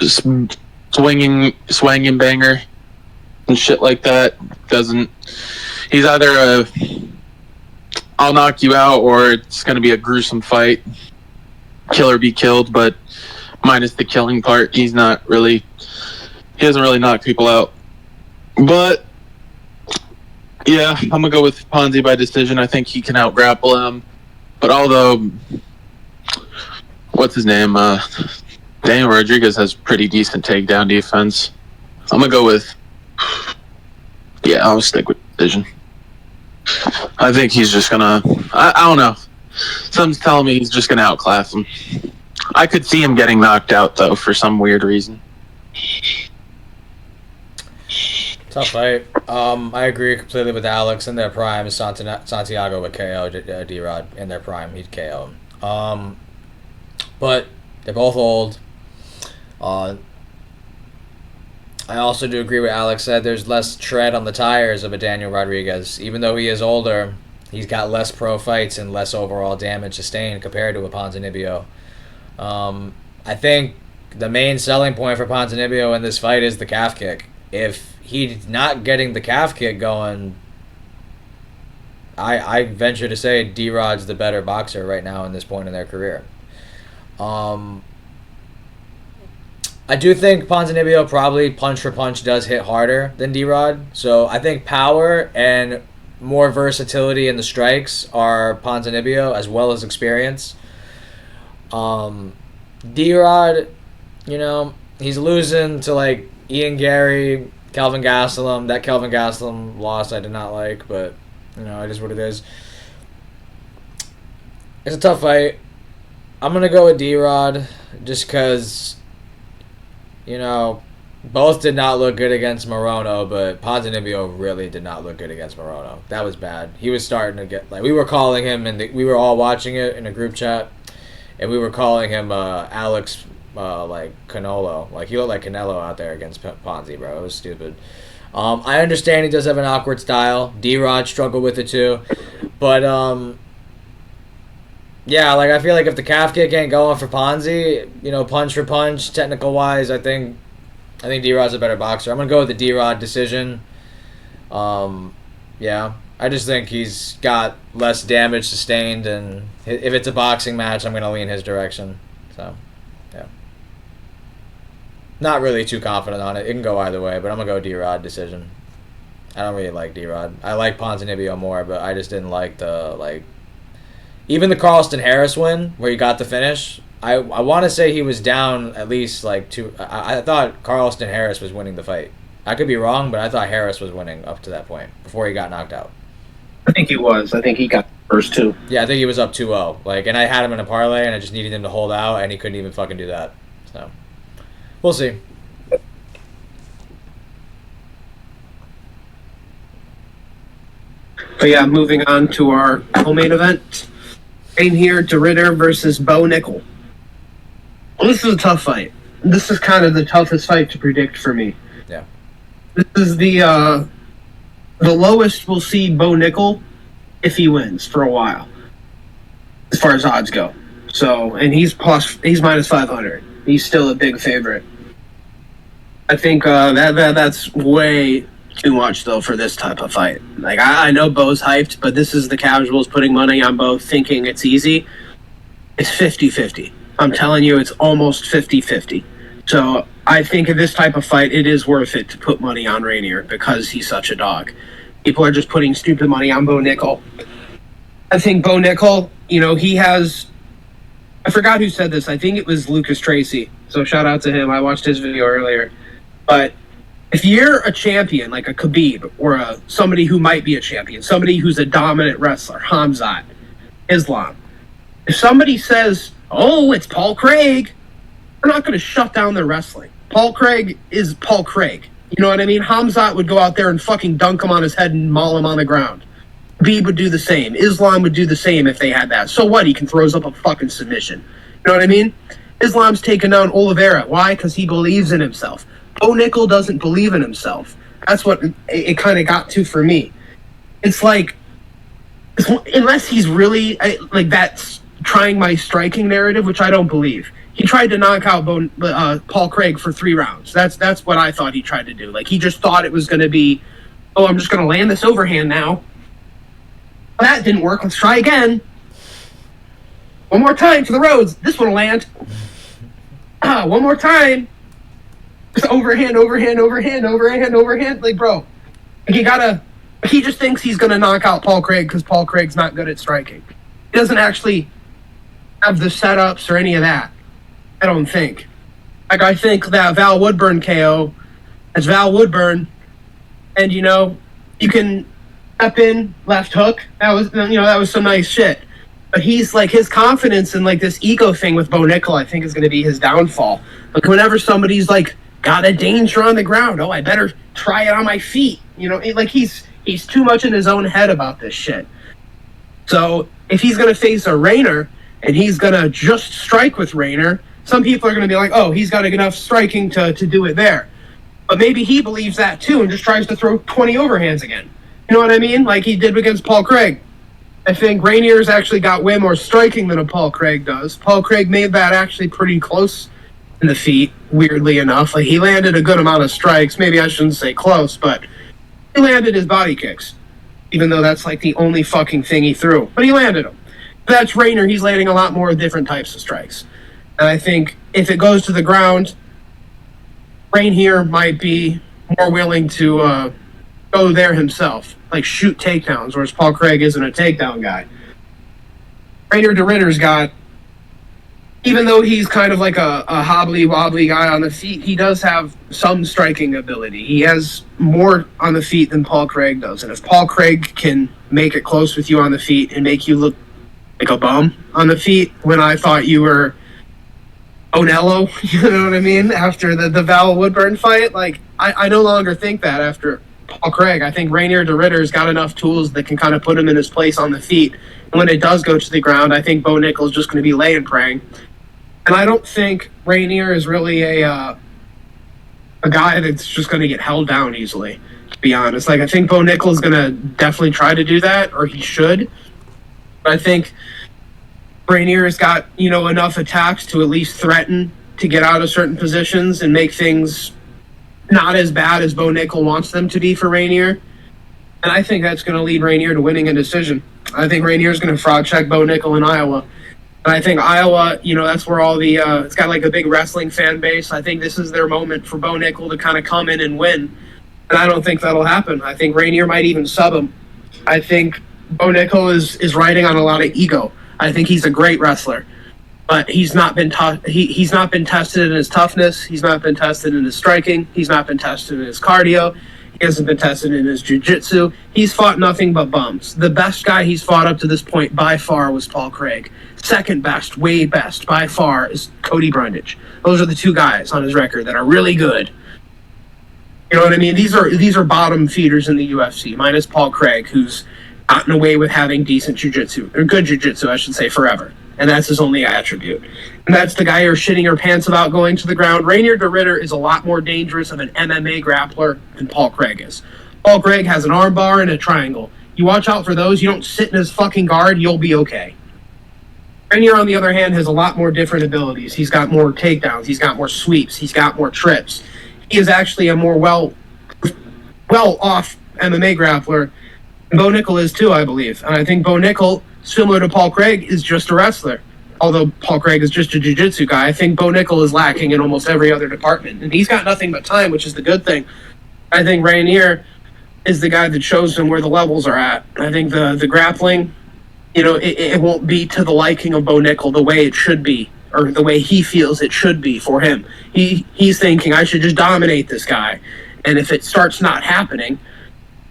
swinging banger and shit like that. He's either I'll knock you out or it's going to be a gruesome fight. Kill or be killed, but minus the killing part, he doesn't really knock people out. But yeah, I'm going to go with Ponzi by decision. I think he can out-grapple him. But although, what's his name? Daniel Rodriguez has pretty decent takedown defense. I'm going to go with, I'll stick with decision. I think he's just going to, I don't know. Something's telling me he's just going to outclass him. I could see him getting knocked out, though, for some weird reason. Tough fight. I agree completely with Alex. In their prime, Santiago would KO D-Rod. In their prime, he'd KO him. But they're both old. I also do agree with Alex said. There's less tread on the tires of a Daniel Rodriguez. Even though he is older, he's got less pro fights and less overall damage sustained compared to a Ponzinibbio. I think the main selling point for Ponzinibbio in this fight is the calf kick. If he's not getting the calf kick going, I venture to say D-Rod's the better boxer right now in this point in their career. I do think Ponzinibbio probably punch for punch does hit harder than D-Rod. So I think power and more versatility in the strikes are Ponzinibbio as well as experience. D-Rod, he's losing to like Ian Gary, Kelvin Gastelum. That Kelvin Gastelum loss I did not like, but it is what it is. It's a tough fight. I'm gonna go with D-Rod just because both did not look good against Morono, but Ponzinibbio really did not look good against Morono. That was bad. He was starting to get we were calling him, and we were all watching it in a group chat, and we were calling him Alex. Like Canelo, like he looked like Canelo out there against Ponzi, bro. It was stupid. I understand he does have an awkward style. D-Rod struggled with it too, but I feel like if the calf kick ain't going for Ponzi, punch for punch, technical wise, I think D-Rod's a better boxer. I'm gonna go with the D-Rod decision. I just think he's got less damage sustained, and if it's a boxing match, I'm gonna lean his direction. So. Not really too confident on it. It can go either way, but I'm going to go D-Rod decision. I don't really like D-Rod. I like Ponzinibbio more, but I just didn't like even the Carlston Harris win, where he got the finish. I want to say he was down at least like two. I thought Carlston Harris was winning the fight. I could be wrong, but I thought Harris was winning up to that point before he got knocked out. I think he was. I think he got the first two. Yeah, I think he was up 2-0. Like, and I had him in a parlay, and I just needed him to hold out, and he couldn't even fucking do that. So, we'll see. But yeah, moving on to our co-main event. Rainier DeRitter versus Bo Nickel. Well, this is a tough fight. This is kind of the toughest fight to predict for me. Yeah. This is the lowest we'll see Bo Nickel if he wins for a while, as far as odds go. So, and he's minus 500. He's still a big favorite. I think that's way too much, though, for this type of fight. Like, I know Bo's hyped, but this is the casuals putting money on Bo thinking it's easy. It's 50-50. I'm telling you, it's almost 50-50. So I think in this type of fight, it is worth it to put money on Rainier because he's such a dog. People are just putting stupid money on Bo Nickel. I think Bo Nickel, he has... I forgot who said this. I think it was Lucas Tracy. So shout out to him. I watched his video earlier. But if you're a champion, like a Khabib, or somebody who might be a champion, somebody who's a dominant wrestler, Hamzat, Islam, if somebody says, oh, it's Paul Craig, we're not going to shut down their wrestling. Paul Craig is Paul Craig. You know what I mean? Hamzat would go out there and fucking dunk him on his head and maul him on the ground. Khabib would do the same. Islam would do the same if they had that. So what? He can throws up a fucking submission. You know what I mean? Islam's taken down Oliveira. Why? Because he believes in himself. Bo Nickel doesn't believe in himself. That's what it kind of got to for me. It's like, unless he's really, like, that's trying my striking narrative, which I don't believe. He tried to knock out Paul Craig for 3 rounds. That's what I thought he tried to do. Like, he just thought it was going to be, oh, I'm just going to land this overhand now. That didn't work. Let's try again. One more time for the roads. This one will land. One more time. Just overhand. Like, bro, he just thinks he's going to knock out Paul Craig because Paul Craig's not good at striking. He doesn't actually have the setups or any of that. I don't think. Like, I think that Val Woodburn KO is Val Woodburn, and, you can step in, left hook. That was some nice shit. But he's, like, his confidence and, like, this ego thing with Bo Nickel, I think, is going to be his downfall. Like, whenever somebody's, like, got a danger on the ground, oh, I better try it on my feet. Like, he's too much in his own head about this shit. So, if he's going to face a Rainier, and he's going to just strike with Rainier, some people are going to be like, oh, he's got enough striking to do it there. But maybe he believes that, too, and just tries to throw 20 overhands again. You know what I mean? Like he did against Paul Craig. I think Rainier's actually got way more striking than a Paul Craig does. Paul Craig made that actually pretty close in the feet, weirdly enough. Like, he landed a good amount of strikes. Maybe I shouldn't say close, but he landed his body kicks, even though that's like the only fucking thing he threw. But he landed them. That's Rainier. He's landing a lot more different types of strikes. And I think if it goes to the ground, Rainier might be more willing to go there himself, like shoot takedowns, whereas Paul Craig isn't a takedown guy. Rainier DeRitter's got, even though he's kind of like a hobbly-wobbly guy on the feet, he does have some striking ability. He has more on the feet than Paul Craig does. And if Paul Craig can make it close with you on the feet and make you look like a bum on the feet when I thought you were Onello, you know what I mean, after the Val Woodburn fight, like, I no longer think that after Paul Craig. I think Rainier DeRitter's got enough tools that can kind of put him in his place on the feet. And when it does go to the ground, I think Bo Nickel's just going to be laying praying. And I don't think Rainier is really a guy that's just going to get held down easily, to be honest. Like, I think Bo Nickel is going to definitely try to do that, or he should. But I think Rainier has got, enough attacks to at least threaten to get out of certain positions and make things not as bad as Bo Nickel wants them to be for Rainier. And I think that's going to lead Rainier to winning a decision. I think Rainier's going to fraud check Bo Nickel in Iowa. And I think Iowa, that's where all the, it's got like a big wrestling fan base. I think this is their moment for Bo Nickel to kind of come in and win. And I don't think that'll happen. I think Rainier might even sub him. I think Bo Nickel is riding on a lot of ego. I think he's a great wrestler. but he's not been he's not been tested in his toughness. He's not been tested in his striking. He's not been tested in his cardio. He hasn't been tested in his jiu-jitsu. He's fought nothing but bums. The best guy he's fought up to this point by far was Paul Craig. Second best, way best by far, is Cody Brundage. Those are the two guys on his record that are really good. You know what I mean? These are bottom feeders in the UFC, minus Paul Craig, who's gotten away with having decent jiu-jitsu, or good jiu-jitsu, I should say, forever. And that's his only attribute. And that's the guy you're shitting your pants about going to the ground. Reinier de Ridder is a lot more dangerous of an MMA grappler than Paul Craig is. Paul Craig has an arm bar and a triangle. You watch out for those. You don't sit in his fucking guard, you'll be okay. Reinier, on the other hand, has a lot more different abilities. He's got more takedowns. He's got more sweeps. He's got more trips. He is actually a more well-off MMA grappler. Bo Nickel is too, I believe. And I think Bo Nickel, similar to Paul Craig, is just a wrestler. Although Paul Craig is just a jiu-jitsu guy, I think Bo Nickel is lacking in almost every other department. And he's got nothing but time, which is the good thing. I think Reinier is the guy that shows him where the levels are at. I think the grappling, it won't be to the liking of Bo Nickel the way it should be, or the way he feels it should be for him. He's thinking, I should just dominate this guy. And if it starts not happening,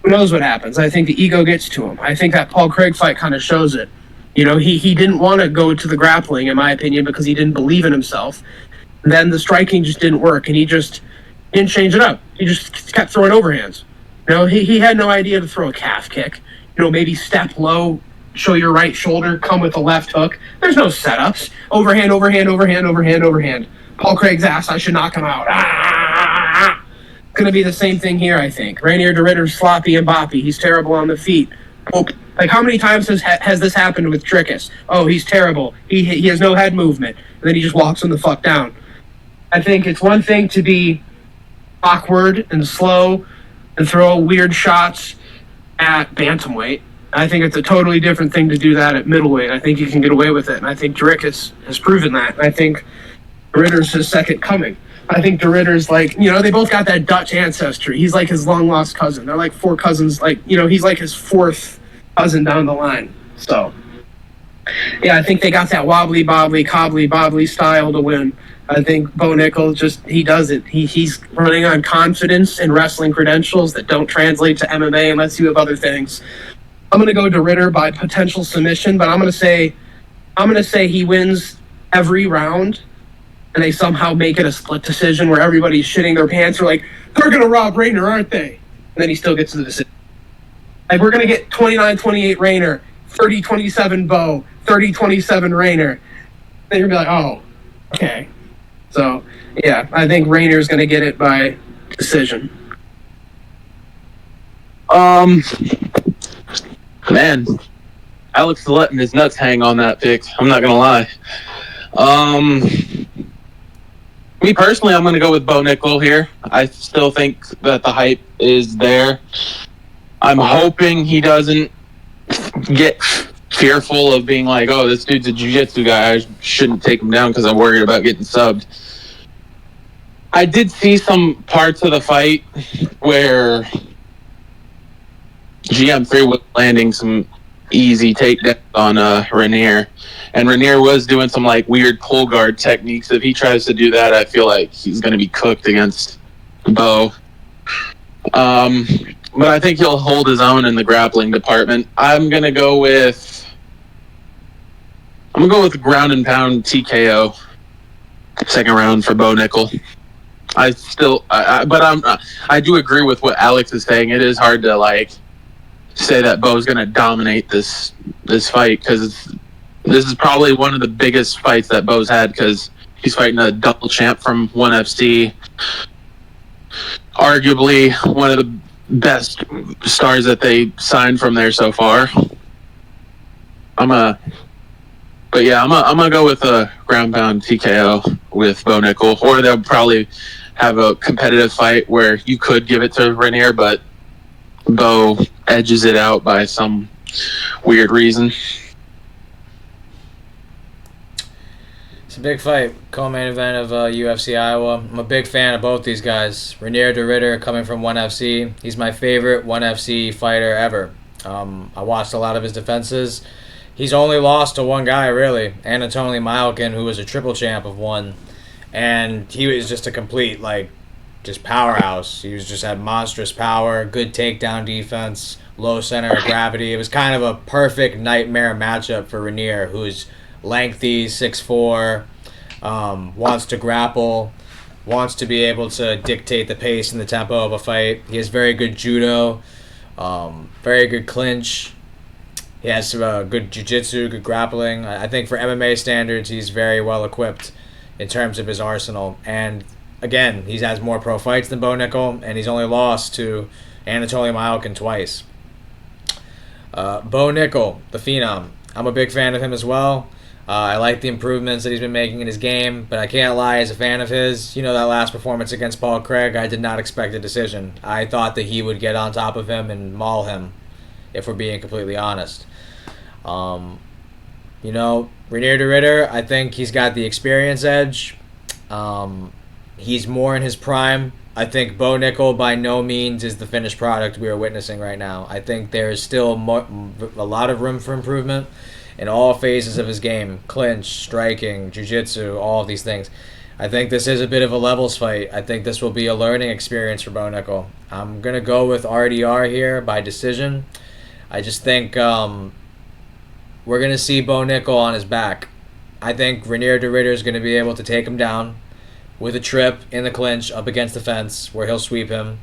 who knows what happens? I think the ego gets to him. I think that Paul Craig fight kind of shows it. He didn't want to go to the grappling, in my opinion, because he didn't believe in himself. Then the striking just didn't work, and he just didn't change it up. He just kept throwing overhands. He had no idea to throw a calf kick. Maybe step low, show your right shoulder, come with a left hook. There's no setups. Overhand, overhand, overhand, overhand, overhand. Paul Craig's ass, I should knock him out. Going to be the same thing here, I think. Reinier de Ridder's sloppy and boppy. He's terrible on the feet. Like, how many times has this happened with Trickus? Oh, he's terrible. He has no head movement. And then he just walks him the fuck down. I think it's one thing to be awkward and slow and throw weird shots at bantamweight. I think it's a totally different thing to do that at middleweight. I think you can get away with it. And I think Trickus has proven that. And I think Ritter's his second coming. I think de Ridder's they both got that Dutch ancestry. He's like his long-lost cousin. They're like four cousins. He's like his fourth cousin down the line. So, yeah, I think they got that wobbly-bobbly, cobbly-bobbly style to win. I think Bo Nickel he does it. He's running on confidence and wrestling credentials that don't translate to MMA unless you have other things. I'm going to go de Ridder by potential submission, but I'm going to say he wins every round. And they somehow make it a split decision where everybody's shitting their pants. They're like, they're going to rob Reinier, aren't they? And then he still gets to the decision. Like, we're going to get 29-28 Reinier, 30-27 Bo, 30-27 Reinier. Then you're going to be like, oh, okay. So, yeah, I think Rainier's going to get it by decision. Man, Alex is letting his nuts hang on that pick. I'm not going to lie. Me personally, I'm going to go with Bo Nickel here. I still think that the hype is there. I'm hoping he doesn't get fearful of being like, oh, this dude's a jiu-jitsu guy. I shouldn't take him down because I'm worried about getting subbed. I did see some parts of the fight where GM3 was landing some easy takedowns on Reinier. And Reinier was doing some weird pull guard techniques. If he tries to do that, I feel like he's going to be cooked against Bo. But I think he'll hold his own in the grappling department. I'm going to go with ground and pound TKO second round for Bo Nickel. I do agree with what Alex is saying. It is hard to say that Bo's going to dominate this fight because this is probably one of the biggest fights that Bo's had because he's fighting a double champ from ONE FC. Arguably one of the best stars that they signed from there so far. I'm gonna go with a ground pound TKO with Bo Nickel, or they'll probably have a competitive fight where you could give it to Reinier, but Bo edges it out by some weird reason. It's a big fight. Co-main event of UFC Iowa. I'm a big fan of both these guys. Reinier de Ridder coming from ONE FC. He's my favorite ONE FC fighter ever. I watched a lot of his defenses. He's only lost to one guy, really, Anatoly Malkin, who was a triple champ of one, and he was just a complete just powerhouse. He was just had monstrous power, good takedown defense, low center of gravity. It was kind of a perfect nightmare matchup for Renier, who's lengthy, 6'4", wants to grapple, wants to be able to dictate the pace and the tempo of a fight. He has very good judo, very good clinch. He has good jiu-jitsu, good grappling. I think for MMA standards, he's very well equipped in terms of his arsenal. And again, he has more pro fights than Bo Nickel, and he's only lost to Anatoly Malkin twice. Bo Nickel, the Phenom. I'm a big fan of him as well. I like the improvements that he's been making in his game, but I can't lie, as a fan of his, that last performance against Paul Craig, I did not expect a decision. I thought that he would get on top of him and maul him, if we're being completely honest. Renier de Ridder, I think he's got the experience edge. He's more in his prime. I think Bo Nickel by no means is the finished product we are witnessing right now. I think there's still a lot of room for improvement in all phases of his game. Clinch, striking, jiu-jitsu, all of these things. I think this is a bit of a levels fight. I think this will be a learning experience for Bo Nickel. I'm going to go with RDR here by decision. I just think we're going to see Bo Nickel on his back. I think Renier de Ridder is going to be able to take him down with a trip in the clinch up against the fence where he'll sweep him.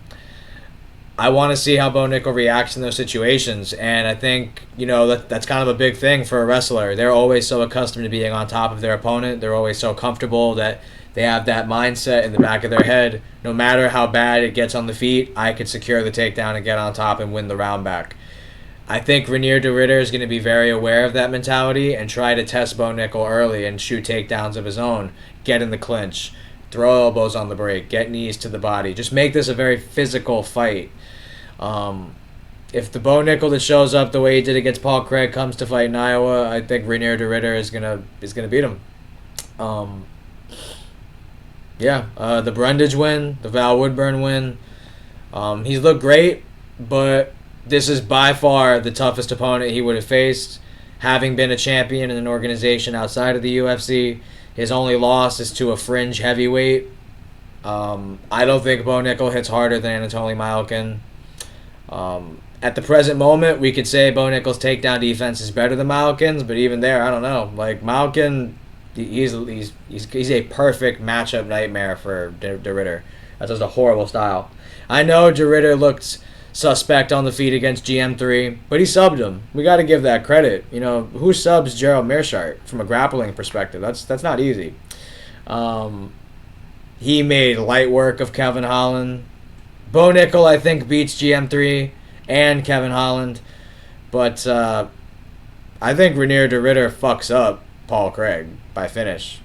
I want to see how Bo Nickel reacts in those situations, and I think that's kind of a big thing for a wrestler. They're always so accustomed to being on top of their opponent. They're always so comfortable that they have that mindset in the back of their head. No matter how bad it gets on the feet, I could secure the takedown and get on top and win the round back. I think Renier de Ridder is going to be very aware of that mentality and try to test Bo Nickel early and shoot takedowns of his own, get in the clinch, throw elbows on the break, get knees to the body. Just make this a very physical fight. If the Bo Nickel that shows up the way he did against Paul Craig comes to fight in Iowa, I think Renier de Ridder is gonna beat him. The Brundage win, the Val Woodburn win. He's looked great, but this is by far the toughest opponent he would have faced. Having been a champion in an organization outside of the UFC, his only loss is to a fringe heavyweight. I don't think Bo Nickel hits harder than Anatoly Malkin. At the present moment, we could say Bo Nickel's takedown defense is better than Malkin's, but even there, I don't know. Malkin, he's a perfect matchup nightmare for de Ridder. That's just a horrible style. I know de Ridder looked suspect on the feet against GM3, but he subbed him. We got to give that credit. Who subs Gerald Mearshart from a grappling perspective? That's not easy. He made light work of Kevin Holland. Bo Nickel, I think, beats GM3 and Kevin Holland, but I think Renier de Ridder fucks up Paul Craig by finish.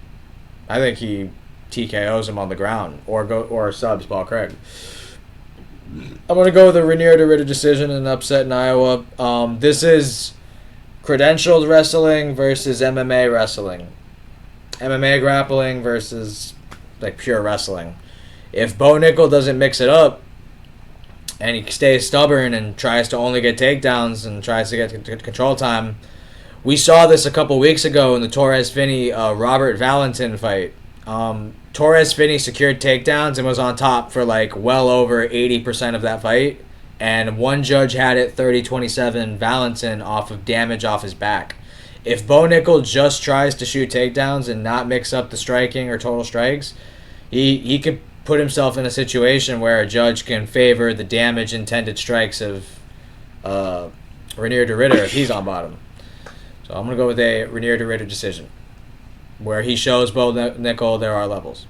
I think he TKOs him on the ground or subs Paul Craig. I'm going to go with a Renier de Ridder decision and an upset in Iowa. This is credentialed wrestling versus MMA wrestling. MMA grappling versus pure wrestling. If Bo Nickel doesn't mix it up and he stays stubborn and tries to only get takedowns and tries to get control time, we saw this a couple weeks ago in the Torres Finney Robert Valentin fight. Torres Finney secured takedowns and was on top for well over 80% of that fight, and one judge had it 30-27 Valentin off of damage off his back. If Bo Nickel just tries to shoot takedowns and not mix up the striking or total strikes, he could put himself in a situation where a judge can favor the damage intended strikes of Renier de Ridder if he's on bottom. So I'm going to go with a Renier de Ridder decision, where he shows Bo Nickel there are levels.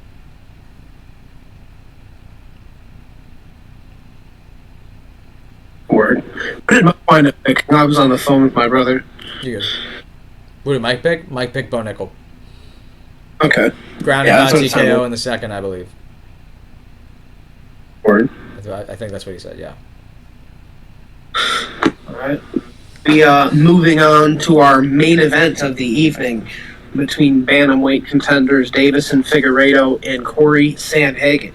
Word. I didn't find a pick. I was on the phone with my brother. You good? Who did Mike pick? Mike picked Bo Nickel. Okay. Grounded by TKO in the second, I believe. Word. I think that's what he said, yeah. All right. Moving on to our main event of the evening between bantamweight contenders Davison Figueiredo and Corey Sandhagen.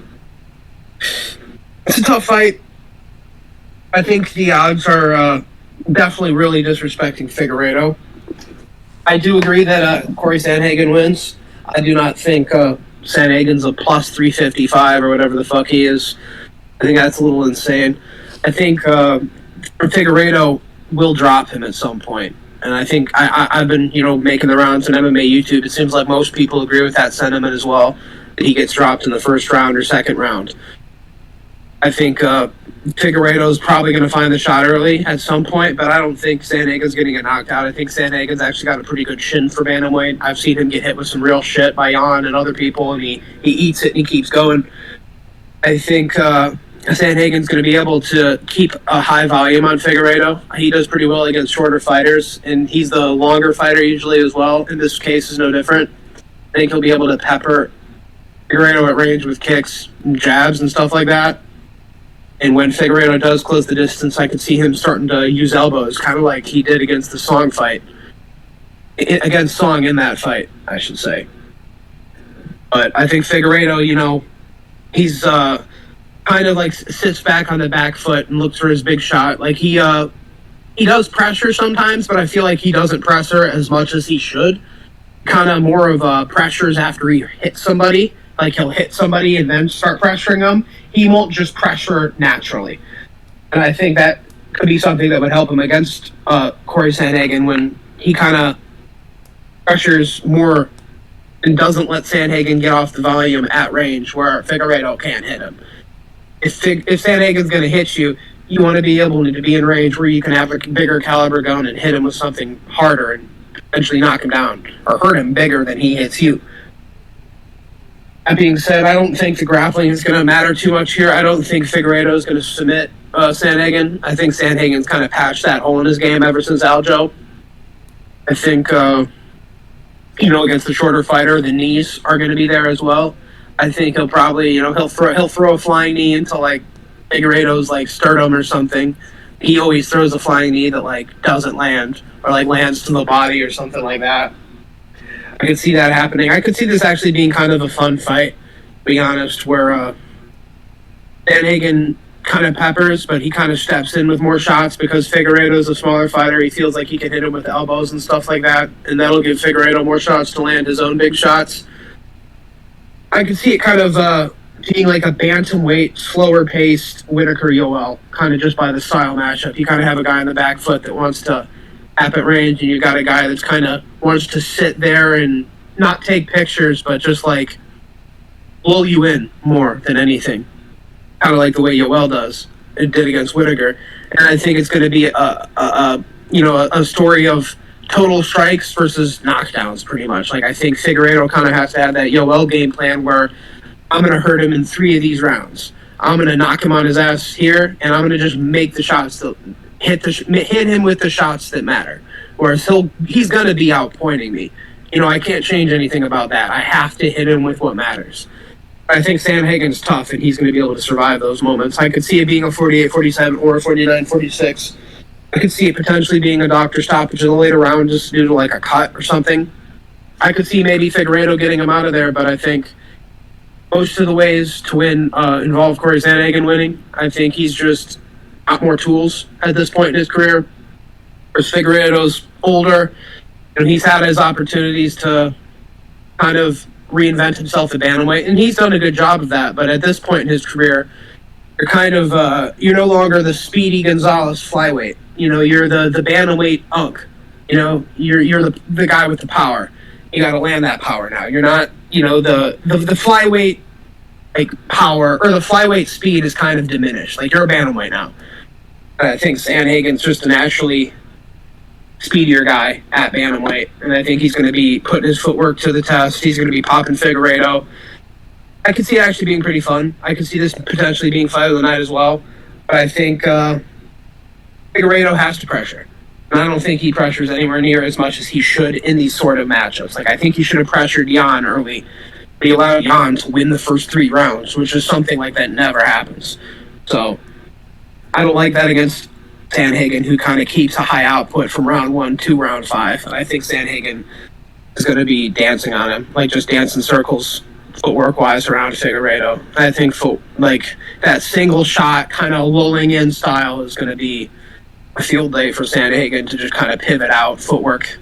It's a tough fight. I think the odds are definitely really disrespecting Figueiredo. I do agree that Corey Sandhagen wins. I do not think Sandhagen's a plus 355 or whatever the fuck he is. I think that's a little insane. I think Figueiredo will drop him at some point. And I think I've been, making the rounds on MMA YouTube. It seems like most people agree with that sentiment as well, that he gets dropped in the first round or second round. I think Figueiredo is probably going to find the shot early at some point, but I don't think Sandhagen's going to get knocked out. I think Sandhagen's actually got a pretty good shin for bantamweight. I've seen him get hit with some real shit by Jan and other people, and he eats it and he keeps going. I think Sandhagen's going to be able to keep a high volume on Figueiredo. He does pretty well against shorter fighters, and he's the longer fighter usually as well. In this case, is no different. I think he'll be able to pepper Figueiredo at range with kicks and jabs and stuff like that. And when Figueiredo does close the distance, I could see him starting to use elbows, kind of like he did against the Song fight. Against Song in that fight, I should say. But I think Figueiredo, he's kind of like sits back on the back foot and looks for his big shot. Like he does pressure sometimes, but I feel like he doesn't pressure as much as he should. Kind of more of pressures after he hits somebody. Like he'll hit somebody and then start pressuring them. He won't just pressure naturally. And I think that could be something that would help him against Corey Sandhagen when he kind of pressures more and doesn't let Sandhagen get off the volume at range where Figueiredo can't hit him. If Sandhagen's going to hit you, you want to be able to be in range where you can have a bigger caliber gun and hit him with something harder and eventually knock him down or hurt him bigger than he hits you. That being said, I don't think the grappling is going to matter too much here. I don't think Figueiredo is going to submit Sandhagen. I think Sandhagen's kind of patched that hole in his game ever since Aljo. I think, against the shorter fighter, the knees are going to be there as well. I think he'll probably, he'll throw a flying knee into like Figueiredo's like sternum or something. He always throws a flying knee that like doesn't land or like lands to the body or something like that. I could see that happening. I could see this actually being kind of a fun fight, to be honest, where Sandhagen kind of peppers, but he kind of steps in with more shots because Figueiredo's a smaller fighter. He feels like he can hit him with elbows and stuff like that, and that'll give Figueiredo more shots to land his own big shots. I could see it kind of being like a bantamweight, slower-paced Whitaker-Yoel, kind of just by the style matchup. You kind of have a guy on the back foot that wants to tap at range, and you got a guy that's kind of wants to sit there and not take pictures, but just like lull you in more than anything. Kind of like the way Yoel does. It did against Whitaker. And I think it's going to be a story of total strikes versus knockdowns, pretty much. Like, I think Figueiredo kind of has to have that Yoel game plan where I'm going to hurt him in 3 of these rounds. I'm going to knock him on his ass here, and I'm going to just make the shots that hit him with the shots that matter. Whereas he's going to be outpointing me. I can't change anything about that. I have to hit him with what matters. I think Sandhagen's tough, and he's going to be able to survive those moments. I could see it being a 48-47 or a 49-46. I could see it potentially being a doctor stoppage in the later round just due to like a cut or something. I could see maybe Figueiredo getting him out of there, but I think most of the ways to win involve Corey Sandhagen winning. I think he's just got more tools at this point in his career. Whereas Figueiredo's older, and he's had his opportunities to kind of reinvent himself at bantamweight, and he's done a good job of that. But at this point in his career, you're kind of you're no longer the Speedy Gonzalez flyweight. You're the bantamweight unk. You're the guy with the power. You got to land that power now. You're not the flyweight like power or the flyweight speed is kind of diminished. Like, you're a bantamweight now. I think Sandhagen's just a naturally speedier guy at bantamweight, and I think he's going to be putting his footwork to the test. He's going to be popping Figueiredo. I could see it actually being pretty fun. I could see this potentially being fight of the night as well. But I think Figueiredo has to pressure. And I don't think he pressures anywhere near as much as he should in these sort of matchups. Like, I think he should have pressured Jan early. But he allowed Jan to win the first 3 rounds, which is something like that never happens. So I don't like that against Sandhagen, who kind of keeps a high output from round 1 to round 5. And I think Sandhagen is going to be dancing on him, like just dancing circles footwork-wise around Figueiredo. I think that single shot kind of lulling in style is going to be a field day for Sandhagen to just kind of pivot out footwork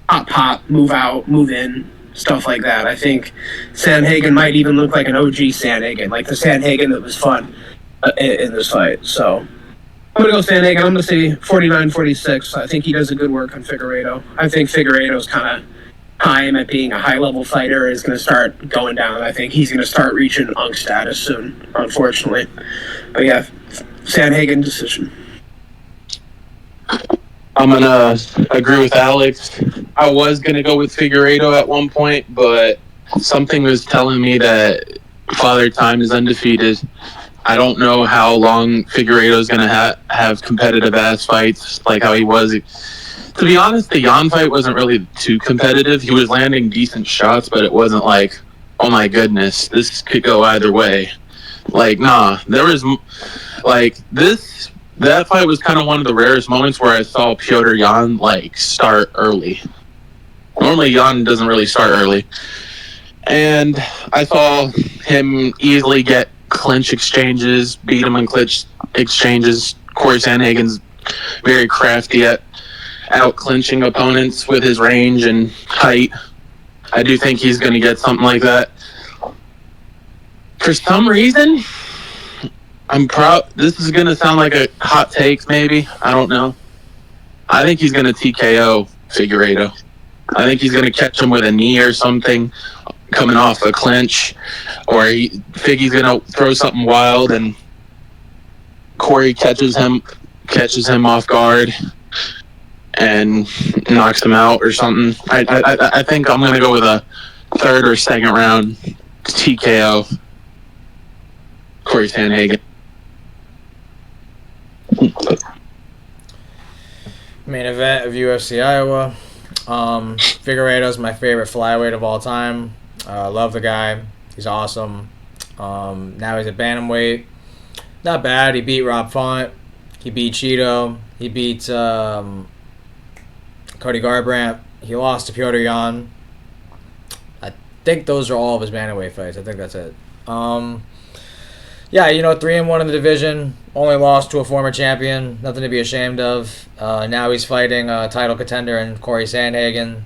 pop, move out, move in, stuff like that. I think Sandhagen might even look like an OG Sandhagen, like the Sandhagen that was fun in this fight. So I'm going to go Sandhagen. I'm going to say 49-46. I think he does a good work on Figueiredo. I think Figueiredo's kind of time at being a high-level fighter is going to start going down. I think he's going to start reaching Unk status soon, unfortunately. But yeah, Sandhagen decision. I'm gonna agree with Alex. I was gonna go with Figueiredo at one point, but something was telling me that Father Time is undefeated. I don't know how long Figueiredo is gonna have competitive ass fights like how he was. To be honest, the Jan fight wasn't really too competitive. He was landing decent shots, but it wasn't like, oh my goodness, this could go either way. Like, nah, there was like this. That fight was kind of one of the rarest moments where I saw Piotr Jan like start early. Normally, Jan doesn't really start early, and I saw him easily get clinch exchanges, beat him in clinch exchanges. Corey Sandhagen's very crafty at out clinching opponents with his range and height. I do think he's going to get something like that. For some reason, I'm proud. This is going to sound like a hot take, maybe. I don't know. I think he's going to TKO Figueiredo. I think he's going to catch him with a knee or something coming off a clinch. Or Figgy's going to throw something wild and Corey catches him off guard and knocks him out or something. I think I'm going to go with a third or second round TKO Corey Sandhagen. Main event of UFC Iowa. Figueiredo's my favorite flyweight of all time. Love the guy. He's awesome. Now he's a bantamweight. Not bad. He beat Rob Font. He beat Cheeto. He beat Cody Garbrandt. He lost to Piotr Jan. I think those are all of his bantamweight fights. I think that's it. Yeah, 3-1 in the division. Only lost to a former champion. Nothing to be ashamed of. Now he's fighting a title contender in Corey Sandhagen.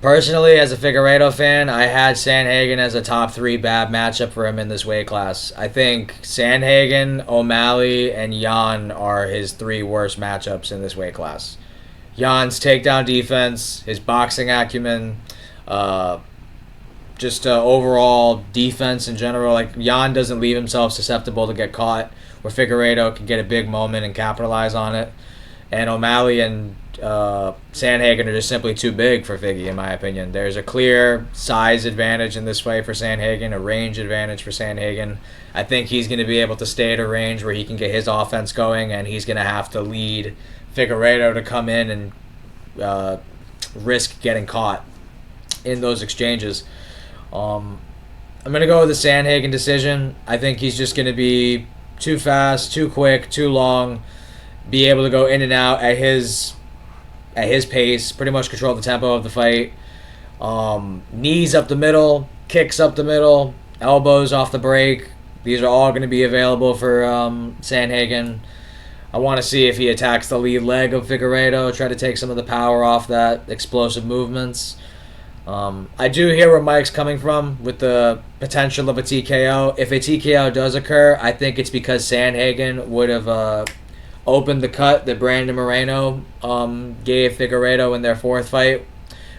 Personally, as a Figueiredo fan, I had Sandhagen as a top 3 bad matchup for him in this weight class. I think Sandhagen, O'Malley, and Jan are his 3 worst matchups in this weight class. Jan's takedown defense, his boxing acumen, just overall defense in general. Like, Jan doesn't leave himself susceptible to get caught, where Figueiredo can get a big moment and capitalize on it. And O'Malley and Sandhagen are just simply too big for Figgy, in my opinion. There's a clear size advantage in this fight for Sandhagen, a range advantage for Sandhagen. I think he's going to be able to stay at a range where he can get his offense going, and he's going to have to lead Figueiredo to come in and risk getting caught in those exchanges. I'm going to go with the Sandhagen decision. I think he's just going to be too fast, too quick, too long, be able to go in and out at his pace, pretty much control the tempo of the fight. Knees up the middle, kicks up the middle, elbows off the break. These are all going to be available for Sandhagen. I want to see if he attacks the lead leg of Figueiredo, try to take some of the power off that, explosive movements. I do hear where Mike's coming from with the potential of a TKO. If a TKO does occur, I think it's because Sandhagen would have opened the cut that Brandon Moreno gave Figueiredo in their 4th fight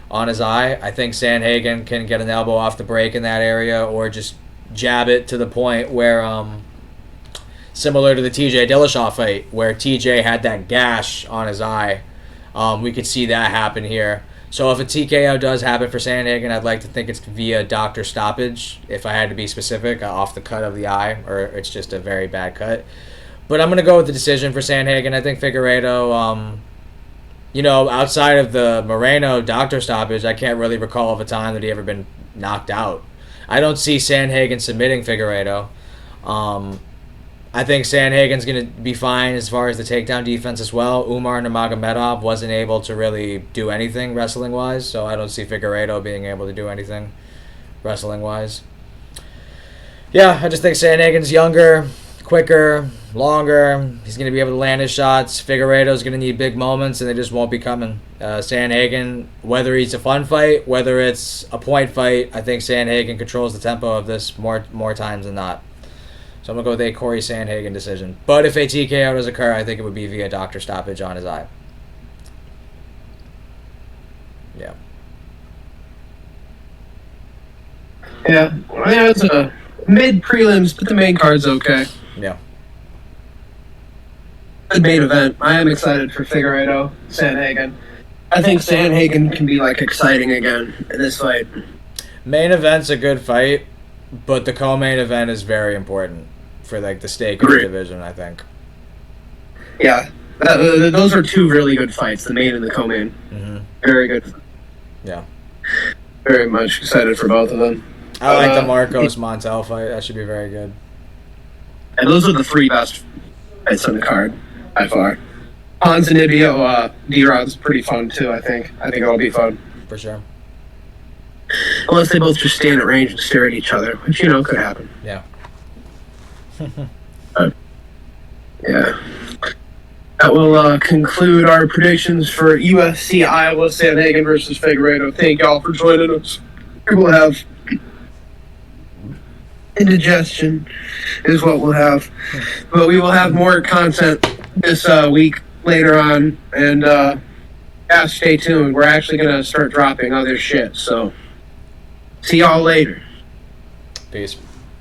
on his eye. I think Sandhagen can get an elbow off the break in that area, or just jab it to the point where, similar to the TJ Dillashaw fight, where TJ had that gash on his eye. We could see that happen here. So if a TKO does happen for Sandhagen, I'd like to think it's via doctor stoppage, if I had to be specific, off the cut of the eye, or it's just a very bad cut. But I'm going to go with the decision for Sandhagen. I think Figueiredo, outside of the Moreno doctor stoppage, I can't really recall of a time that he ever been knocked out. I don't see Sandhagen submitting Figueiredo. I think Sandhagen's going to be fine as far as the takedown defense as well. Umar Nurmagomedov wasn't able to really do anything wrestling-wise, so I don't see Figueiredo being able to do anything wrestling-wise. Yeah, I just think Sandhagen's younger, quicker, longer. He's going to be able to land his shots. Figueiredo's going to need big moments, and they just won't be coming. Sandhagen, whether it's a fun fight, whether it's a point fight, I think Sandhagen controls the tempo of this more times than not. So I'm going to go with a Corey Sandhagen decision. But if a TKO does occur, I think it would be via doctor stoppage on his eye. Yeah. Yeah, it's a mid prelims, but the main card's okay. Yeah. Good main event. I am excited for Figueiredo, Sandhagen. I think Sandhagen can be exciting again in this fight. Main event's a good fight, but the co-main event is very important for the stake of the division, I think. Yeah, those are two really good fights, the main and the co-main. Mm-hmm. Very good. Yeah. Very much excited for both of them. I like the Marcos Montel fight. That should be very good. And those are the three best fights on the card, by far. Ponzinibbio, D-Rod's pretty fun, too, I think. I think it'll be fun. For sure. Unless they both just stand at range and stare at each other, which, could happen. Yeah. Yeah. That will conclude our predictions for UFC Iowa Sandhagen versus Figueiredo. Thank y'all for joining us. We will have indigestion is what we'll have. But we will have more content this week later on. And stay tuned. We're actually going to start dropping other shit. So see y'all later. Peace.